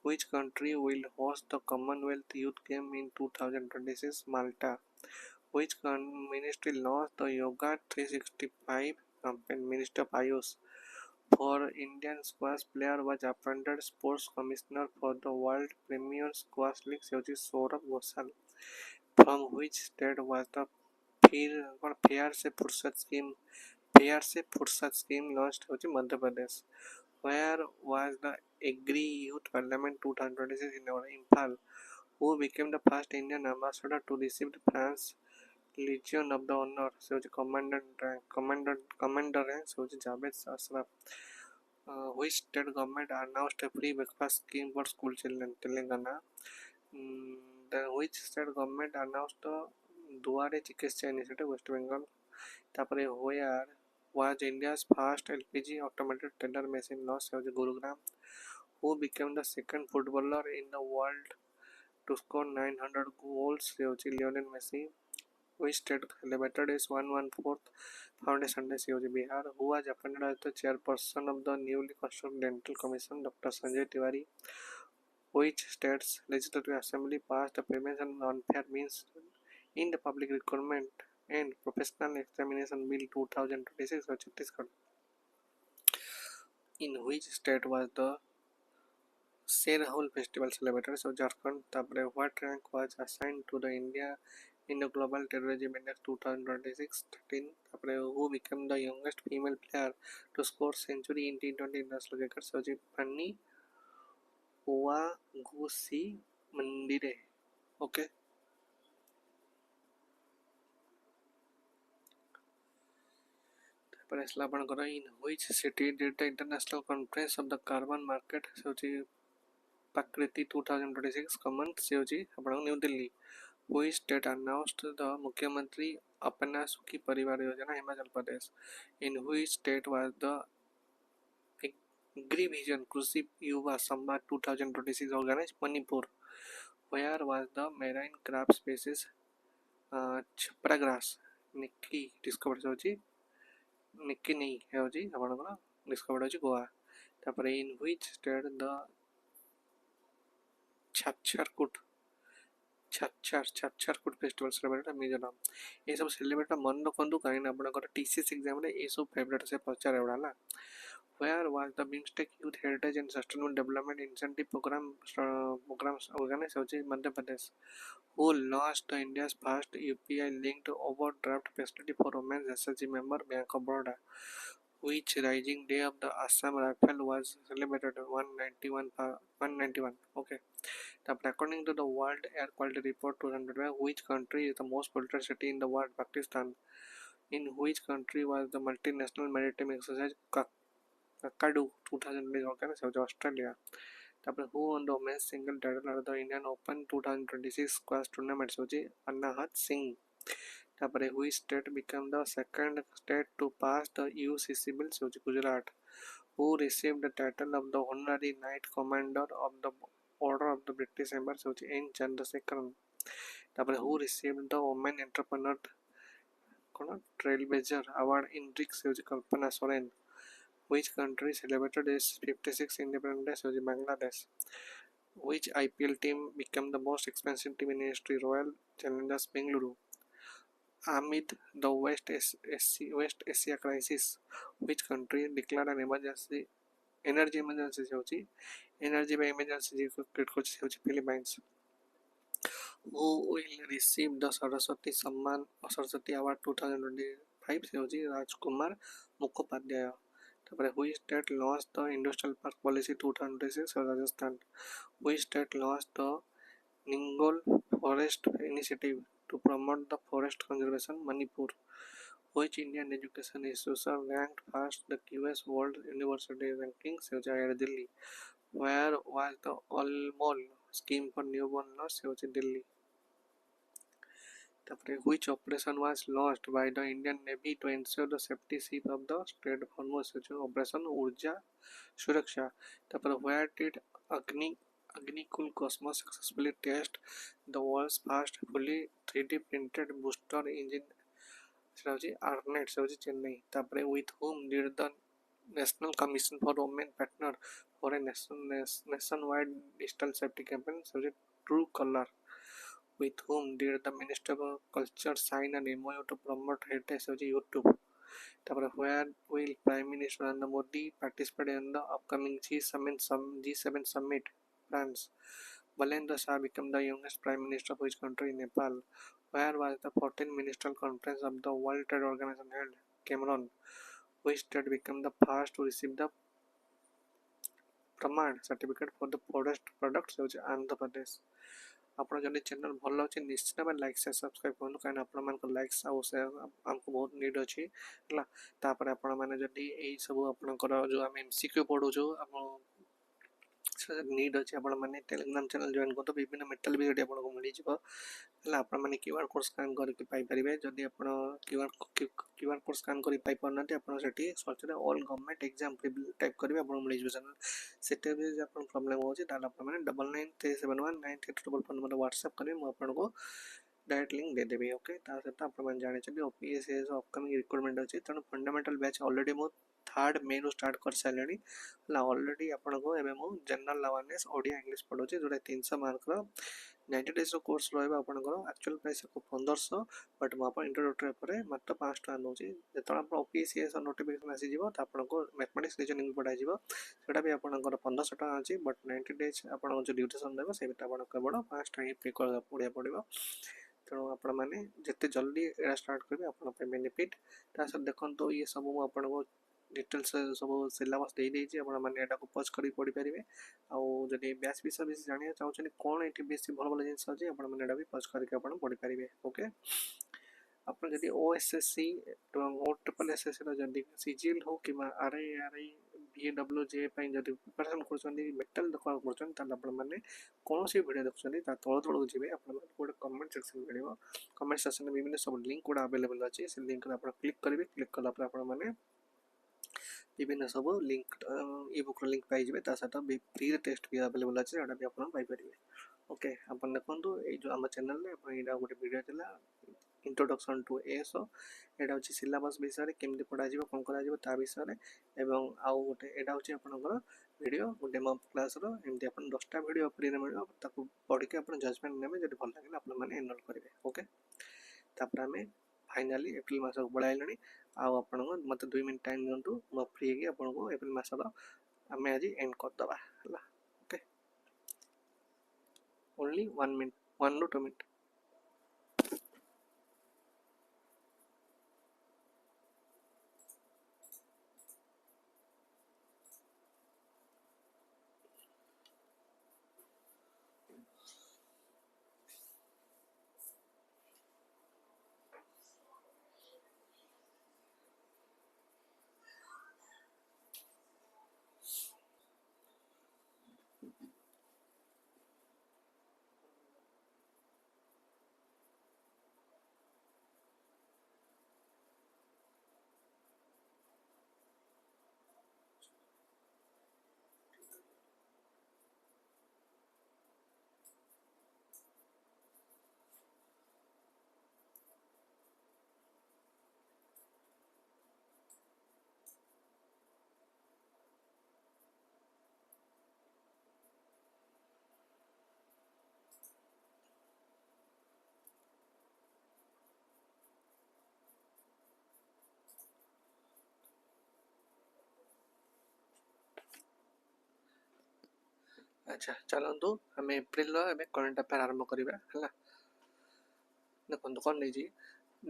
which country will host the Commonwealth Youth Game in 2026 Malta which ministry launched the Yoga 365 campaign Minister of Ayush for Indian squash player was appointed sports commissioner for the world premier squash league which is Saurabh Ghoshal from which state was the Pyar Se Fursat scheme launched which is Madhya Pradesh where was the Agri Youth Parliament 2026 in Imphal who became the first Indian ambassador to receive the France Legion of the Honor which is commander rank which is Javed Ashraf which state government announced a free breakfast scheme for school children Telangana which state government announced the Duare Chikitsa initiative West Bengal तापरे where was India's first LPG automated teller machine launched at Gurugram who became the second footballer in the world to score 900 goals Lionel Messi which state celebrated is 114th Foundation Day COG Bihar who was appointed as the chairperson of the newly constructed Dental Commission Dr. Sanjay Tiwari which state's legislative assembly passed the Prevention of Unfair Means in the Public Recruitment and Professional Examination Bill 2026 of Chhattisgarh in which state was the Sherhul festival celebrated so Jharkhand tapre what rank was assigned to the India in the Global Terrorism Index 2026 13 tapre who became the youngest female player to score century in T20 international cricket so Pani Owagusi Mandire okay Preslapan Gora in which city did the international conference of the carbon market COG Pakriti 2026 common COG New Delhi which state announced the Mukhyamantri Apna Sukhi Parivar Yojana Himachal Pradesh in which state was the Agrivision Krushi Yuva Samvad 2026 organized Manipur where was the marine crab species chapra grass Nikki discovered होची Nikki नहीं है होची आपनकर discovered होची गोवा तापरे in which state the छाछारकुट festival celebrate Mizoram ये सब celebrate मन रखु कहीं आपनकर टीसीएस एग्जाम रे ये सब फेवरेट से पचारे उड़ाला where was the BIMSTEC Youth Heritage and Sustainable Development Incentive programs organized होची Madhya Pradesh who launched the India's first UPI linked overdraft facility for women SSB member Bank of Baroda which rising day of the Assam Rifle was celebrated 191 okay according to the World Air Quality Report 200 which country is the most polluted city in the world Pakistan in which country was the multinational maritime exercise Kakadu 2020 organized Australia who won the women's single title at the Indian Open 2026 squash tournament Anahat Singh which state became the second state to pass the UCC bill Gujarat who received the title of the honorary knight commander of the Order of the British Empire N. Chandrasekharan who received the Women Entrepreneur Trailblazer Award in Rick Kalpana Soren Which country celebrated its 56th independence? Bangladesh. Which IPL team became the most expensive team in history? Royal Challengers Bengaluru. Amid the West Asia crisis, which country declared an emergency energy emergency energy by emergency create କରୁଛି Philippines. Who will receive the Saraswati Samman or Saraswati Award 2025 ସେ ହେଉଛି ରାଜକୁମାର ମୁଖୋପାଧ୍ୟାୟ। ତାପରେ which state launched the industrial park policy 2026? Rajasthan. Which state launched the Ningal Forest Initiative to promote the forest conservation? Manipur. Which Indian education institution ranked first the QS World University Rankings? Delhi. Where was the All scheme for newborn nurse? Delhi. Which operation was launched by the Indian Navy to ensure the safety ship of the Strait of Hormuz? Operation Urja Suraksha. Where did Agnikul Cosmos successfully test the world's first fully 3D printed booster engine? Arnet Chennai. With whom did the National Commission for Women partner for a nationwide digital safety campaign? True Color. With whom did the Minister of Culture sign an MOU to promote heritage? YouTube. Where will Prime Minister Narendra Modi participate in the upcoming G7 summit? France. Balendra Shah became the youngest Prime Minister of which country? Nepal. Where was the 14th Ministerial Conference of the World Trade Organization held? Cameroon. Which state became the first to receive the Praman certificate for the forest products? Andhra Pradesh. ଆପଣ ଯଦି channel ଭଲ ଅଛି ନିଶ୍ଚିତ ଭାବେ like share subscribe କରନ୍ତୁ କାହିଁକିନା ଆପଣମାନଙ୍କ likes ଆଉ ସେୟାର ଆମକୁ ବହୁତ ନିଡ୍ ଅଛି ହେଲା। ତାପରେ ଆପଣମାନେ ଯଦି ଏଇସବୁ ଆପଣଙ୍କର ଯେଉଁ ଆମେ MCQ ପଢ଼ୁଛୁ ଆପଣ ନିଡ୍ ଅଛି ଆପଣମାନେ ଟେଲିଗ୍ରାମ ଚ୍ୟାନେଲ୍ ଜଏନ୍ କରନ୍ତୁ ବିଭିନ୍ନ ମେଟାଲ ବି ସେଠି ଆପଣଙ୍କୁ ମିଳିଯିବ ହେଲା। ଆପଣମାନେ QR କୋଡ଼ ସ୍କାନ୍ କରିକି ପାଇପାରିବେ। ଯଦି ଆପଣ QR କୋଡ଼ ସ୍କାନ୍ କରି ପାଇପାରୁନାହାନ୍ତି ଆପଣ ସେଠି ସର୍ଚ୍ଚରେ ଅଲ୍ ଗଭର୍ଣ୍ଣମେଣ୍ଟ ଏକ୍ଜାମ୍ ଟାଇପ୍ କରିବେ ଆପଣଙ୍କୁ ମିଳିଯିବ ଚ୍ୟାନେଲ୍। ସେଠି ବି ଯଦି ଆପଣଙ୍କ ପ୍ରୋବ୍ଲେମ୍ ହେଉଛି ତାହେଲେ ଆପଣମାନେ 9937193244 ନମ୍ବରରେ ହ୍ୱାଟ୍ସଆପ୍ କରିବେ ମୁଁ ଆପଣଙ୍କୁ डायरेक्ट लिंक देदेवी। ओके ता सहित आपने जानते OPSC अपकमिंग रिक्रुटमेंट अच्छी तेणु फंडामेंटल बैच ऑलरेडी मु 3rd मे रु स्टार्ट कर सारे ऑलरेडी आपको एवं मु जनरल अवेयरनेस ओडिया इंग्लिश पढ़ाऊँ जोटा 300 मार्क 90 डेज कोर्स रहा आपंकर एक्चुअल प्राइस 1500 बट मुझे इंट्रोडक्टरी पर मात्र 500 टका नौ जो आप OPSC नोटिफिकेशन आसीज आपको मैथमेटिक्स रीजनिंग पढ़ाई सेटा भी आपंकर 1500 टका अच्छी बट 90 डेज आप जो ड्यूरेसन रहा से केवल 500 टका पे पढ़ा पड़ो। तेणु आपण मैंने जिते जल्दी एरा स्टार्ट करेंगे आप बेनिफिट ता सर देखो ये सब मुझे डिटेल्स सब सिलेबस दे देती मैंने यहाँ पज कर पढ़ी पारे आदि बैच विषय बेस जाना चाहते कौन ये बेस भल भल जिन अच्छी आपड़ा भी पज करके पढ़ी पारे। ओके आप OSSC OSSSC जदि CGL हो कि RI BWJ जब प्रिपरेशन कर मेटल करने कौन सी वीडियो देखुं तल तल जी आप गोटे कमेंट सेक्शन मिले कमेंट सेक्शन में विभिन्न सब लिंक गुड़ा अवेलेबल अच्छे से लिंक क्लिक करेंगे क्लिक कलापर आपने विभिन्न सब लिंक इ बुक लिंक पाइबे सहित फ्री टेस्ट भी अवेलेबल अच्छे जोटा भी आपरे। ओके आप देखो ये जो आम चैनल यहाँ गोटे वीडियो चला इंट्रोडक्शन टू एएसओ यहाँ हूँ सिलेबस विषय केमती पढ़ा कौन कर विषय एवं आउ गोटे यहाँ हूँ आपंकर वीडियो डेमो क्लास एमती आप 10टा वीडियो फ्री मिल पढ़ के आप जजमेंट ने जब भल लगे आपने एनरोल करेंगे। ओके तापर आम फाइनाली एप्रिल मास पढ़ाइले आपन मत 2 मिनट टाइम दिंतु मैं फ्री है आपको एप्रिल मासर आम आज एंड करदे है। Okay only 1 minute 1 to 2 minute. अच्छा चलतु आम एप्रिल करंट अफेयर आरंभ करवा है देखो कौन नहीं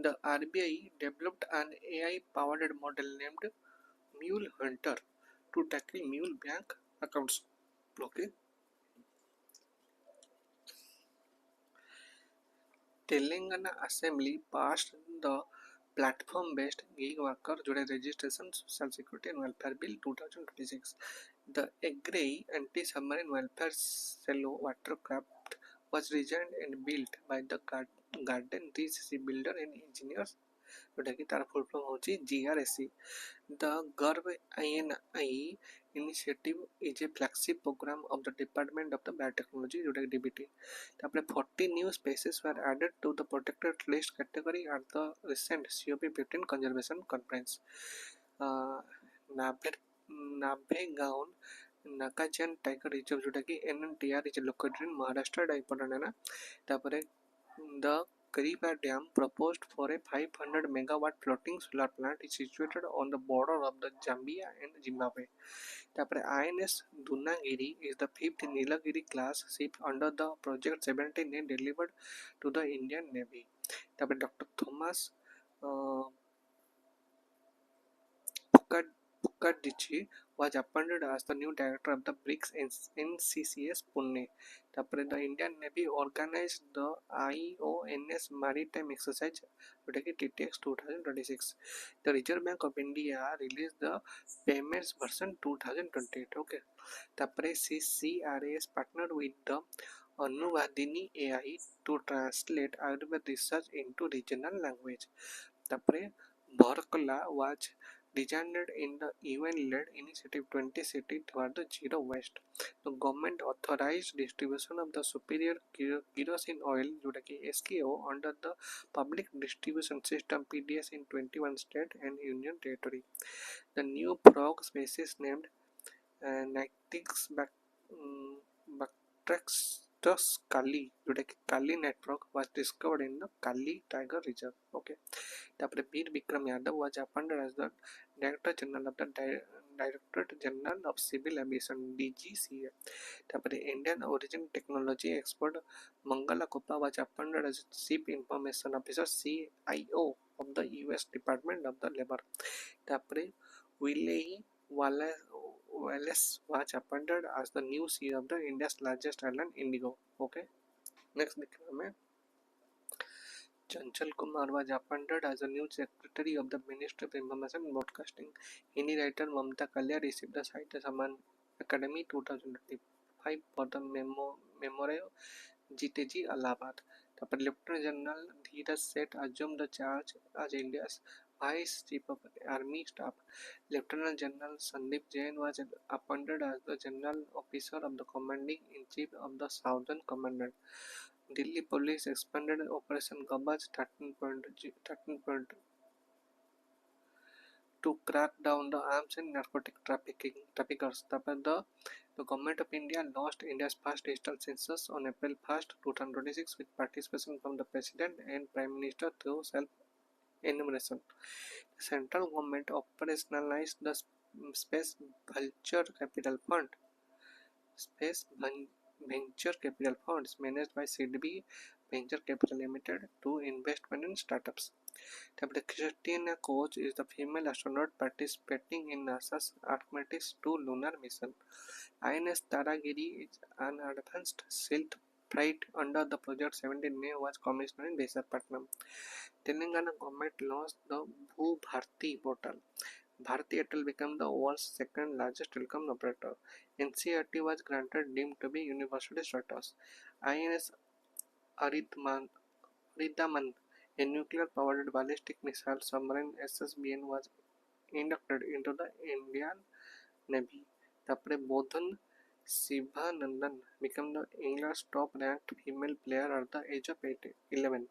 the RBI developed an AI powered model named Mule Hunter to tackle mule bank accounts. Okay. Telangana Assembly passed the platform-based gig worker registration social security and welfare bill 2026. The Agri anti-submarine welfare cello watercraft was designed and built by the Garden Reach Builder and Engineers. जोटा कि तार full form होची GRSC. The Garv INI initiative is a flagship program of the Department of the Biotechnology जोटा कि DBT. तापरे 40 new species were added to the protected list category at the recent COP15 conservation conference. Navegaon Nagajan Tiger Reserve जोटा कि NNTR is located in Maharashtra important है ना. तापरे the Kariba Dam proposed for a 500 megawatt floating solar plant is situated on the border of the Zambia and Zimbabwe. तापरे INS Dunagiri is the fifth Nilagiri class ship under the Project 17 and delivered to the Indian Navy. तापरे Dr. Thomas Pukadici was appointed as the new director of the BRICS NCCS Pune. The Indian Navy organized the IONS Maritime Exercise TTX 2026. The Reserve Bank of India released the payments version 2028. Okay. CCRAS partnered with the Anuvadini AI to translate Ayurveda research into regional language. Bharkala was designed in the UN-led initiative 20 cities toward the zero waste. The government authorized distribution of the superior kerosene oil SKO under the public distribution system PDS in 21 states and union territory. The new frog species named Nyctix Bactrextus Kali Kali net frog was discovered in the Kali Tiger Reserve. Okay. तापरे वीर Vikram Yadav was appointed as the Director General of the Directorate General of Civil Aviation DGCA. तापरे Indian Origin Technology Expert Mangala Kopa was appointed as Chief Information Officer CIO of the US Department of the Labor. तापरे Wiley Wallace was appointed as the new CEO of the India's largest airline Indigo. Okay. Next दिखा हमें Chanchal Kumar was appointed as the new Secretary of the Ministry of Information and Broadcasting. Hindi writer Mamta Kalia received the Sahitya Samman Academy 2025 for the memoir Jiteji Allahabad. Lieutenant General Dheeraj Seth assumed the charge as India's Vice Chief of Army Staff. Lieutenant General Sandeep Jain was appointed as the General Officer of the Commanding in Chief of the Southern Command. Delhi Police expanded Operation Gabaj 13.0 to crack down the arms and narcotic traffickers. The Government of India launched India's first digital census on April 1st, 2026 with participation from the President and Prime Minister through self-enumeration. The central government operationalized the Space Venture Capital Funds managed by SSB Venture Capital Limited to investment in startups. Christina Koch is the female astronaut participating in NASA's Artemis 2 lunar mission. INS Taragiri is an advanced stealth flight under the Project 17 name was commissioned in Visakhapatnam. Telangana government launched the Bhu Bharti portal. Bharti Airtel became the world's second largest telecom operator. NCERT was granted deemed to be university status. INS Aridman, a nuclear-powered ballistic missile submarine SSBN was inducted into the Indian Navy. Bodhan Sivanandan became the England's top-ranked female player at the age of 11.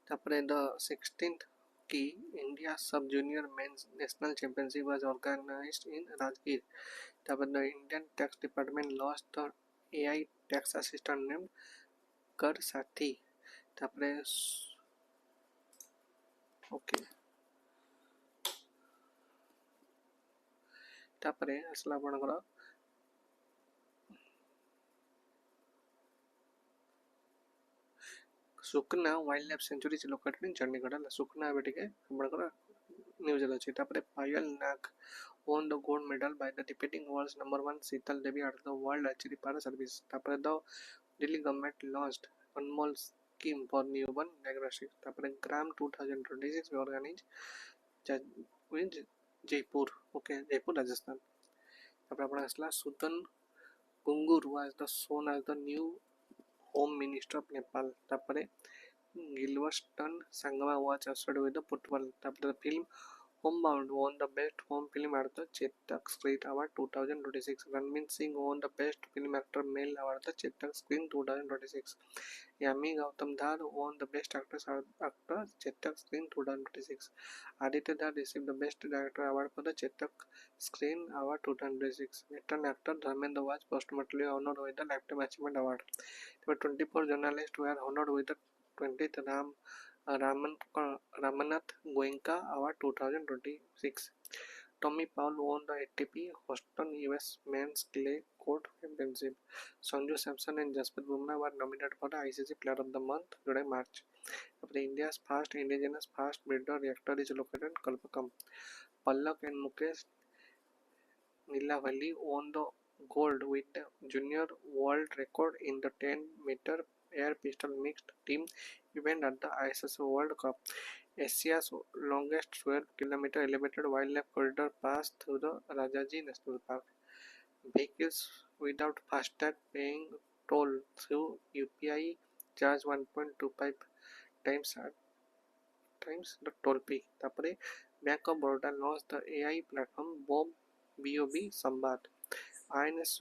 The 16th key India Sub-Junior Men's National Championship was organized in Rajgir. The Indian Tax Department launched the AI tax assistant named Kar Sathi. Okay. तापर आसला आपणकर Sukhna wildlife sanctuary is located in Chandigarh Sukhna एबे टिके आपणकर news अछि तापर पायल नाग won the gold medal by the defeating world's number 1 Sheetal Devi at the World Archery Para Service. तापर the Delhi government launched Anmol scheme for newborn diagnostics. तापर Gram 2026 organized with Jaipur. Okay, Jaipur, Rajasthan. तापर आपण आसला Sudan गुंगुर was the shown as the new Home Minister of Nepal. तापर Gilveston Sangama was associated with the football. तापर the film Homebound won the Best Home Film at the Chetak Screen Award 2026. Ranveer Singh won the Best Film Actor Male Award at the Chetak Screen 2026. Yami Gautam Dhar won the Best Actress Actor Chetak Screen 2026. Aditya Dhar received the Best Director Award for the Chetak Screen Award 2026. Veteran actor Dharmendra was posthumously honored with the Lifetime Achievement Award. There were 24 journalists who were honored with the 20th Ramanath Goenka Award 2026. Tommy Paul won the ATP Houston US Men's Clay Court Championship. Sanju Samson and Jasprit Bumrah were nominated for the ICC Player of the Month July March. India's first indigenous fast breeder reactor is located in Kalpakam. Pallak and Mukesh Nilavali won the gold with the junior world record in the 10-meter air pistol mixed team event at the ISSB World Cup. Asia's longest 12-kilometer elevated wildlife corridor passed through the Rajaji National Park. Vehicles without FASTag paying toll through UPI charge 1.25 times the toll fee. Tapare Bank of Baroda launched the AI platform BOB Samvad. INS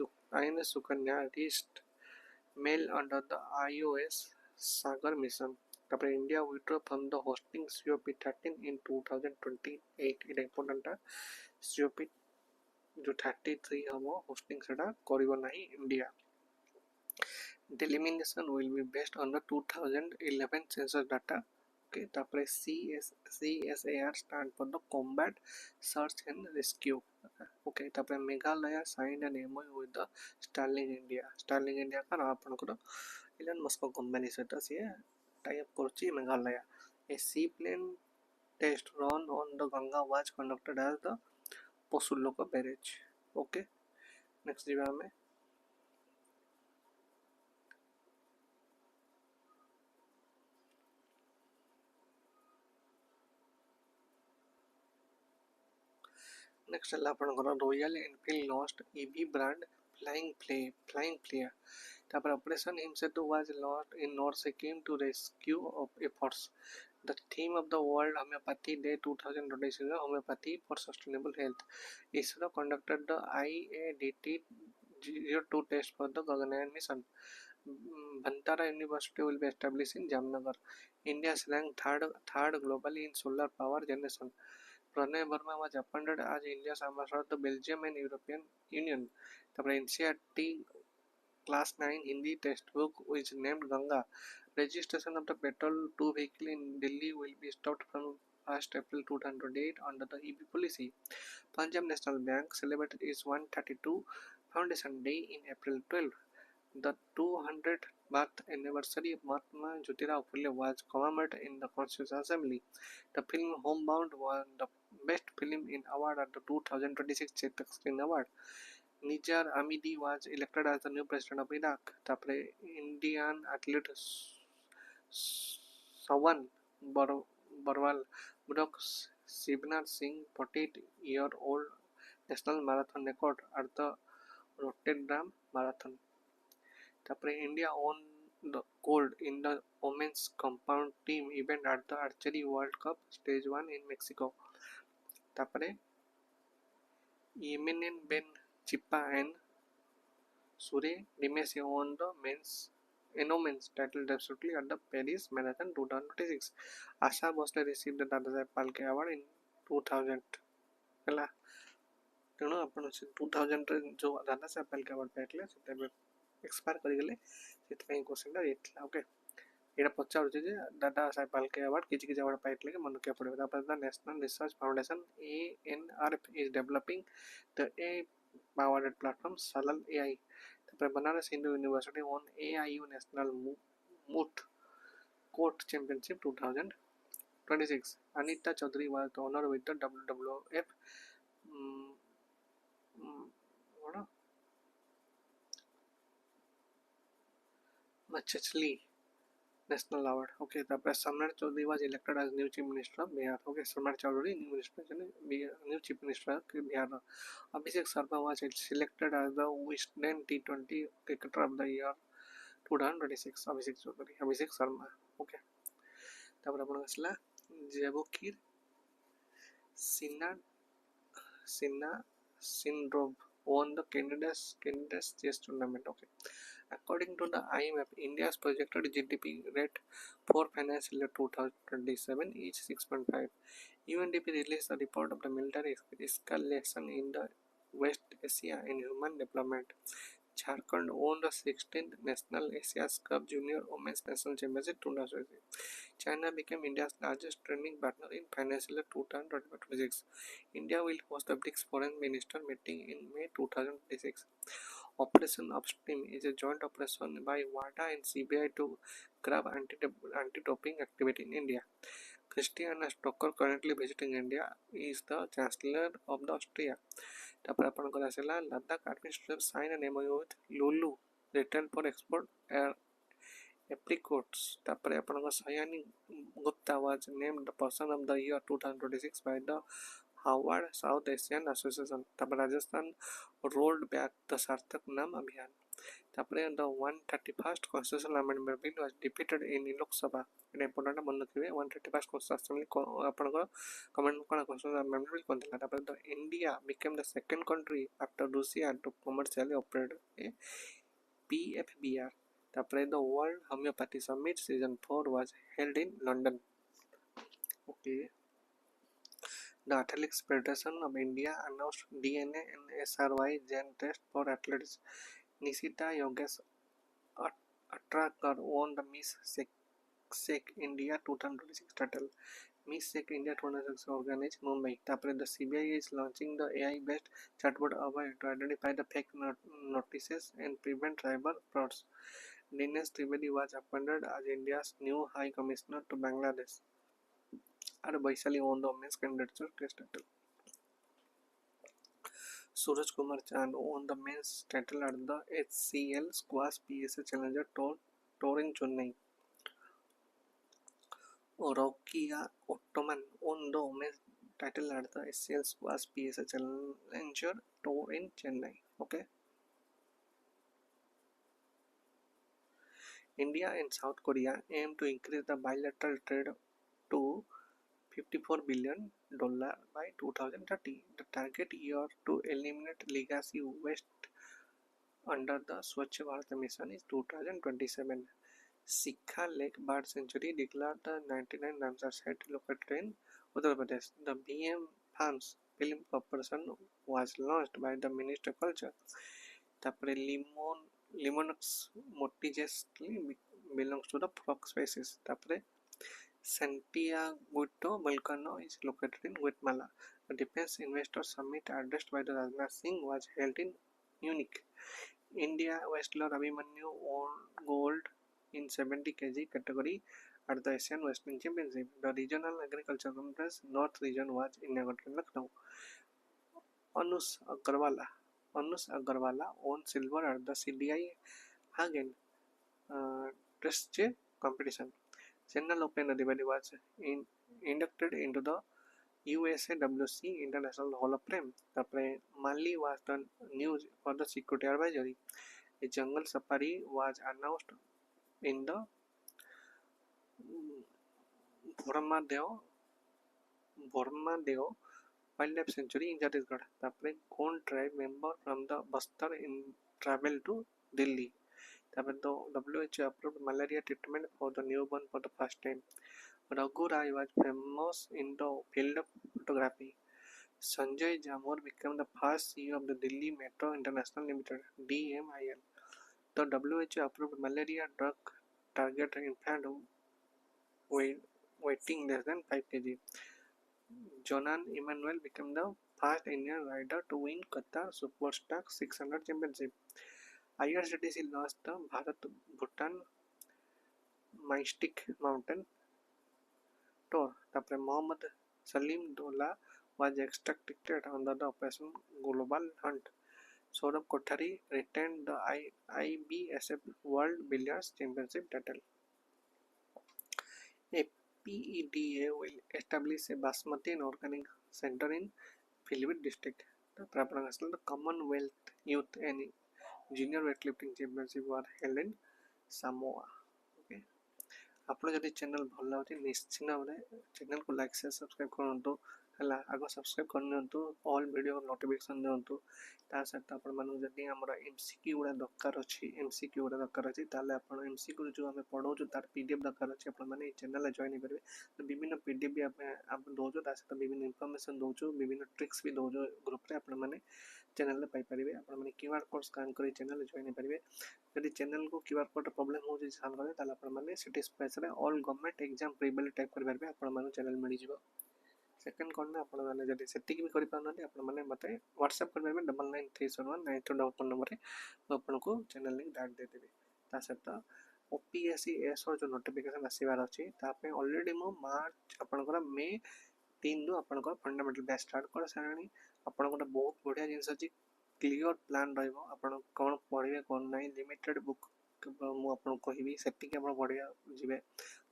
Sukanya reached mail under the iOS Sagar mission. Tapare India withdrew from the hosting COP13 in 2028. It is important COP जो 33 हम hosting सेटा करिवो नाही India. Delimitation will be based on the 2011 census data. Okay, तापर CSAR stand for the Combat Search and Rescue. Okay, तापर Meghalaya signed an MOU with the Starlink India. Starlink India का आपनकर Elon Musk company सहित से tie up करछि Meghalaya. A seaplane test run on the Ganga was conducted as the Posuloko barrage. Okay, next जीवा में next है आपनकर Royal Enfield launched EV brand Flying Flare. तापर operation Himsetu was launched in North Sikkim to rescue of efforts. The theme of the World Homeopathy Day 2026 is Homeopathy for Sustainable Health. ISRO conducted the IADT-02 test for the Gaganyaan mission. Bantara University will be established in Jamnagar. India is ranked third globally in solar power generation. Pranay Verma was appointed as India's ambassador to Belgium and European Union. The NCERT Class 9 Hindi textbook is named Ganga. Registration of the petrol 2 vehicle in Delhi will be stopped from 1st April 2028 under the EV policy. Punjab National Bank celebrated its 132 Foundation Day in April 12. The 200th birth anniversary of Mahatma Jyotirao Phule was commemorated in the Constitutional Assembly. The film Homebound won the Best Film in Award at the 2026 Chetak Screen Award. Nijar Amidi was elected as the new president of Iraq. Tapre Indian athlete Sawan Barwal broke Shivnar Singh 48-year-old national marathon record at the Rotterdam Marathon. Tapre India won the gold in the women's compound team event at the Archery World Cup Stage 1 in Mexico. Tapre Yemen Ben Chippa and Sure Dimese won the men's title respectively at the Paris Marathon 2026. Asha Bhosle received the Dadasaheb Phalke Award in 2000. ହେଲା ତେଣୁ ଆପଣ 2000 ରେ जो Dadasaheb Phalke award पाइले सेटा expire करिगले सेतପାଇଁ क्वेश्चनटा एथिला. Okay ଏଇଟା ପଚାରୁଛି ଯେ ଦାଦା ସାହେବ ଫାଲ୍କେ ଆୱାର୍ଡ଼ କିଛି କିଛି ଆୱାର୍ଡ଼ ପାଇଥିଲେ କି ମନେ ରଖିବାକୁ ପଡ଼ିବ। ତାପରେ the National Research Foundation ANRF is developing the A powered platform ସାଲାଲ AI। ତାପରେ Banaras Hindu University on AIU national moot court championship 2026। Anita Chaudhary was honored with the WWF Machachli National Award. Okay, the Samrat Chaudhary was elected as new Chief Minister of Bihar. Okay, Samrat Chaudhary, new Chief Minister of Bihar. Abhishek Sharma was selected as the Wisden T20 Cricketer of the Year 2026. Abhishek Sharma. Okay. তারপর আপনার আসলা জেবকির Sinrov won the Canada's chess tournament. Okay. According to the IMF, India's projected GDP rate for financial year 2027 is 6.5. UNDP released a report of the military escalation in the West Asia in human development. Jharkhand won the 16th National Asia's Cup Junior Women's National Championship 2026. China became India's largest trading partner in financial year 2026. India will host the BRICS Foreign Minister meeting in May 2026. Operation Upstream is a joint operation by WADA and CBI to curb anti-doping activity in India. Christiana Stocker, currently visiting India, is the Chancellor of the Austria. তারপরে আপনার আসলে Ladakh administrator sign an MOU with Lulu written for export apricots. তারপরে আপনার Sayani Gupta was named the person of the year 2026 by the Howard South Asian Association. তারপর Rajasthan rolled back the Sarthak Naam Abhiyan. তারপরে the 131st constitutional amendment bill was defeated in Lok Sabha. এটা important মনে রাখবে 131st constitutional ଆପଣଙ୍କର comment କ'ଣ constitutional amendment bill କ'ଣ ଥିଲା। ତାପରେ the India became the second country after Russia to commercially operate a PFBR. তারপরে the World Homeopathy Summit season 4 was held in London. Okay. The Athletics Federation of India announced DNA and SRY gene test for athletes. Nishita Yogesh Atrakar won the Miss Sek India 2026 title. Miss Sek India 2026 organized Mumbai. Tapre the CBI is launching the AI-based chatbot AI to identify the fake notices and prevent cyber frauds. Dinesh Trivedi was appointed as India's new High Commissioner to Bangladesh. And Vaishali won the women's candidature test title. Suraj Kumar Chand won the men's title at the HCL Squash PSA Challenger Tour in Chennai. Rokia Ottoman won the women's title at the HCL Squash PSA Challenger Tour in Chennai. Okay. India and South Korea aim to increase the bilateral trade to $54 billion by 2030. The target year to eliminate legacy waste under the Swachh Bharat mission is 2027. Sikha Lake Bird Sanctuary declared the 99 Ramsar site located in Uttar Pradesh. The BM Farms Film Corporation was launched by the Ministry of Culture. Tapre Limonix motigesly belongs to the frog species. Tapre Santiago volcano is located in Guatemala. A defense investor summit addressed by the Rajnath Singh was held in Munich. India wrestler Abhimanyu won gold in 70 kg category at the Asian Wrestling Championship. The regional agriculture conference North Region was inaugurated in Lucknow. Anush Agarwala won silver at the CDI Hagen Dress competition. Chennai Open Adivadi was inducted into the USAWC International Hall of Fame. Mali was the news for the security advisory. A jungle safari was announced in the Bormadeo Wildlife Sanctuary in Chhattisgarh. The Gond tribe member from the Bastar in travel to Delhi. The WHO approved malaria treatment for the newborn for the first time. Raghu Rai was famous in the field of photography. Sanjay Jamur became the first CEO of the Delhi Metro International Limited (DMIL). The WHO approved malaria drug target infant weighing less than 5 kg. Jonan Emmanuel became the first Indian rider to win Qatar Superstock 600 Championship. IRCTC launched the Bharat Bhutan Mystic Mountain Tour. Tapre Mohammad Salim Dola was extradited under the Operation Global Hunt. Saurabh Kothari retained the IBSF World Billiards Championship title. APEDA will establish a Basmati and Organic Center in Pilbit district. The Commonwealth Youth and Junior Weightlifting Championship were held in Samoa. Okay. ଆପଣ ଯଦି channel ଭଲ ଲାଗୁଛି ନିଶ୍ଚିତ ଭାବରେ ଚ୍ୟାନେଲ୍କୁ like share subscribe କରନ୍ତୁ ହେଲା ଆଗ ସବସ୍କ୍ରାଇବ୍ କରିନିଅନ୍ତୁ ଅଲ୍ ଭିଡ଼ିଓ ନୋଟିଫିକେସନ୍ ଦିଅନ୍ତୁ ତା ସହିତ ଆପଣମାନଙ୍କୁ ଯଦି ଆମର MCQ ଗୁଡ଼ା ଦରକାର ଅଛି MCQ ଗୁଡ଼ା ଦରକାର ଅଛି ତାହେଲେ ଆପଣ MCQ ଯେଉଁ ଆମେ ପଢ଼ାଉଛୁ ତାର PDF ଦରକାର ଅଛି ଆପଣମାନେ ଏଇ ଚ୍ୟାନେଲ୍ରେ ଜଏନ୍ ହେଇପାରିବେ ବିଭିନ୍ନ PDF ବି ଆମେ ଦେଉଛୁ ତା ସହିତ ବିଭିନ୍ନ ଇନଫର୍ମେସନ୍ ଦେଉଛୁ ବିଭିନ୍ନ ଟ୍ରିକ୍ସ ବି ଦେଉଛୁ ଗ୍ରୁପ୍ରେ ଆପଣମାନେ ଚ୍ୟାନେଲ୍ରେ ପାଇପାରିବେ ଆପଣମାନେ QR କୋଡ଼୍ ସ୍କାନ୍ କରି ଚ୍ୟାନେଲ୍ରେ ଜଏନ୍ ହେଇପାରିବେ ଯଦି ଚ୍ୟାନେଲ୍କୁ QR କୋଡ଼୍ ପ୍ରୋବ୍ଲେମ୍ ହେଉଛି ସ୍କାନ୍ କରିବେ ତାହେଲେ ଆପଣମାନେ ସେଠି ସ୍ପେସ୍ରେ ଅଲ୍ ଗଭର୍ଣ୍ଣମେଣ୍ଟ ଏକ୍ଜାମ୍ ପ୍ରି ବୋଲି ଟାଇପ୍ କରିପାରିବେ ଆପଣମାନଙ୍କୁ ଚ୍ୟାନେଲ୍ ମିଳିଯିବ ସେକେଣ୍ଡ କ'ଣ ନା ଆପଣମାନେ ଯଦି ସେତିକି ବି କରିପାରୁନାହାନ୍ତି ଆପଣମାନେ ମୋତେ ହ୍ୱାଟ୍ସଆପ୍ କରିପାରିବେ 9937193244 ନମ୍ବରରେ ମୁଁ ଆପଣଙ୍କୁ ଚ୍ୟାନେଲ୍ ଲିଙ୍କ୍ ଡାଇରେକ୍ଟ ଦେଇଦେବି ତା ସହିତ OPSC OSSC ଯେଉଁ ନୋଟିଫିକେସନ୍ ଆସିବାର ଅଛି ତା ପାଇଁ ଅଲରେଡ଼ି ମୁଁ ମାର୍ଚ୍ଚ ଆପଣଙ୍କର ମେ 3ରୁ ଆପଣଙ୍କର ଫଣ୍ଡାମେଣ୍ଟାଲ୍ ବ୍ୟାଚ୍ ଷ୍ଟାର୍ଟ କରିସାରିଲାଣି ଆପଣଙ୍କର ବହୁତ ବଢ଼ିଆ ଜିନିଷ ଅଛି କ୍ଲିଅର ପ୍ଲାନ୍ ରହିବ ଆପଣ କ'ଣ ପଢ଼ିବେ କ'ଣ ନାହିଁ ଲିମିଟେଡ଼ ବୁକ୍ ମୁଁ ଆପଣଙ୍କୁ କହିବି ସେତିକି ଆପଣ ପଢ଼ିବା ଯିବେ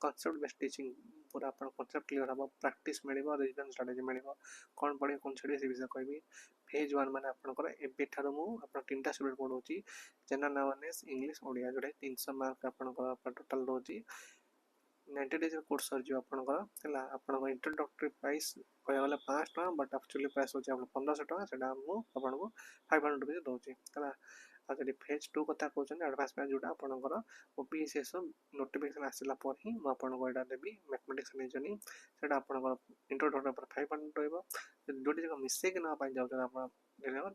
କନସେପ୍ଟ ବେସ୍ ଟିଚିଂ ପୁରା ଆପଣ କନସେପ୍ଟ କ୍ଲିଅର ହେବ ପ୍ରାକ୍ଟିସ୍ ମିଳିବ ରିଭିଜନ୍ ଷ୍ଟ୍ରାଟେଜି ମିଳିବ କ'ଣ ପଢ଼ିବେ କ'ଣ ଛାଡ଼ିବେ ସେ ବିଷୟରେ କହିବି ଫେଜ୍ 1 ମାନେ ଆପଣଙ୍କର ଏବେଠାରୁ ମୁଁ ଆପଣ 3ଟା ସବଜେକ୍ଟ ପଢ଼ାଉଛି ଜେନେରାଲ୍ ଆୱାରନେସ୍ ଇଂଲିଶ ଓଡ଼ିଆ ଯେଉଁଟା 300 ମାର୍କ ଆପଣଙ୍କର ଟୋଟାଲ୍ ରହୁଛି 90 days କୋର୍ସ ସରିଯିବ ଆପଣଙ୍କର ହେଲା ଆପଣଙ୍କ ଇଣ୍ଟ୍ରୋଡକ୍ଟୋରୀ ପ୍ରାଇସ୍ କହିବାକୁ ଗଲେ 500 ଟଙ୍କା ବଟ୍ ଆକ୍ଚୁଆଲି ପ୍ରାଇସ୍ ହେଉଛି ଆପଣ 1500 ଟଙ୍କା ସେଇଟା ମୁଁ ଆପଣଙ୍କୁ 500 rupees ଦେଉଛି ହେଲା ଆଉ ଯଦି ଫେଜ୍ 2 କଥା କହୁଛନ୍ତି ଆଡ଼ଭାନ୍ସ ବ୍ୟାଚ୍ ଯେଉଁଟା ଆପଣଙ୍କର OPSC ନୋଟିଫିକେସନ୍ ଆସିଲା ପରେ ହିଁ ମୁଁ ଆପଣଙ୍କୁ ଏଇଟା ଦେବି ମ୍ୟାଥମେଟିକ୍ସ ରିଜନିଂ ସେଇଟା ଆପଣଙ୍କର ଇଣ୍ଟ୍ରୋଡକ୍ଟୋରୀ ଉପରେ 500 ରହିବ ଯେଉଁଠି ଯାକ ମିଶେଇକି ନେବା ପାଇଁ ଯାଉଛନ୍ତି ଆପଣ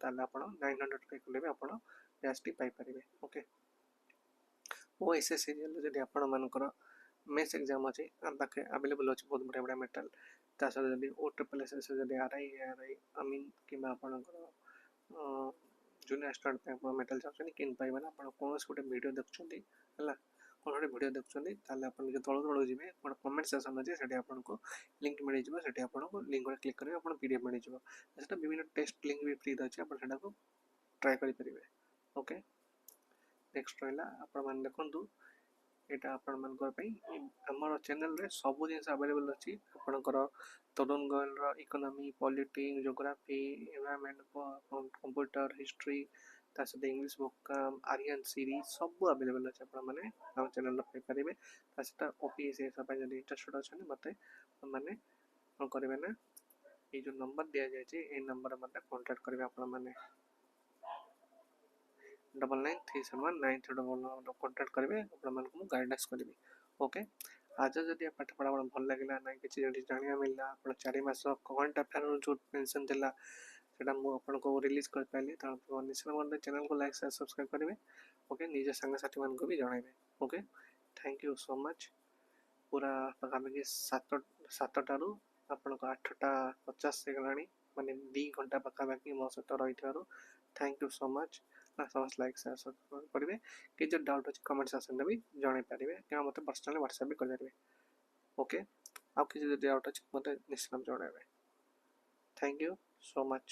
ତାହେଲେ ଆପଣ 900 ପେ କଲେ ବି ଆପଣ ବ୍ୟାଚ୍ଟି ପାଇପାରିବେ ଓକେ OSSC ଯଦି ଆପଣମାନଙ୍କର मेंस एग्जाम अच्छे आम पाखे आवेलेबल अच्छे बहुत बढ़िया बढ़िया मेटाल ता सहित जदि OSSTET जदि RI अमीन कि आपणकर जूनियर स्टूडेंट आप मेटाल चाहते कि पाइबा आप कौन गोटे वीडियो देखुं है कौन गोटे वीडियो देखुं आप तलू तलू जी गोटे कमेंट सेक्शन अच्छे से आपको लिंक मिल जाए आपको लिंक क्लिक करेंगे आप PDF मिल जाए विभिन्न टेस्ट लिंक भी फ्री अच्छे आप ट्राए करेंगे ओके नेक्स्ट रहा आपण देखूँ यहाँ आपर चैनल रे सब जिन अवेलेबल अच्छी आपणकर Tarun Goyal economy politics geography environment computer history ता सहित इंग्लिश वोकाब आर्यन सीरीज सब अवेलेबल अच्छे आपने आम चैनल पाइपर ता सहित OPSC जब इंटरेस्टेड अच्छा मत मैंने कौन करेंगे ना ये जो नंबर दि जाए नंबर मत कांटेक्ट करेंगे आपने 9937193244 कांटेक्ट करेंगे आपको गाइडेंस करी ओके आज जब पाठ पढ़ा भल लगे ना कि जाना मिलला आप 4 मास करंट अफेयर जो पेंशन था से मुझे रिलीज कर पारि निश्चित चैनल को लाइक शेयर सब्सक्राइब करेंगे ओके निज सांगसाथी मान भी जनइबे okay thank you so much पूरा पाखापाखि 7टारू आपण 8:50 गला माने 2 घंटा पाखापाखि मो सहित रही थैंक यू सो मच समस्त लाइक शेयर सब्सक्राइब करेंगे कि जो डाउट अच्छे कमेंट सेक्शन में भी जन पारे कि मत पर्सनली व्हाट्सएप भी करेंगे ओके आउ कि डाउट अच्छे मत निश्चित जन थैंक यू सो मच।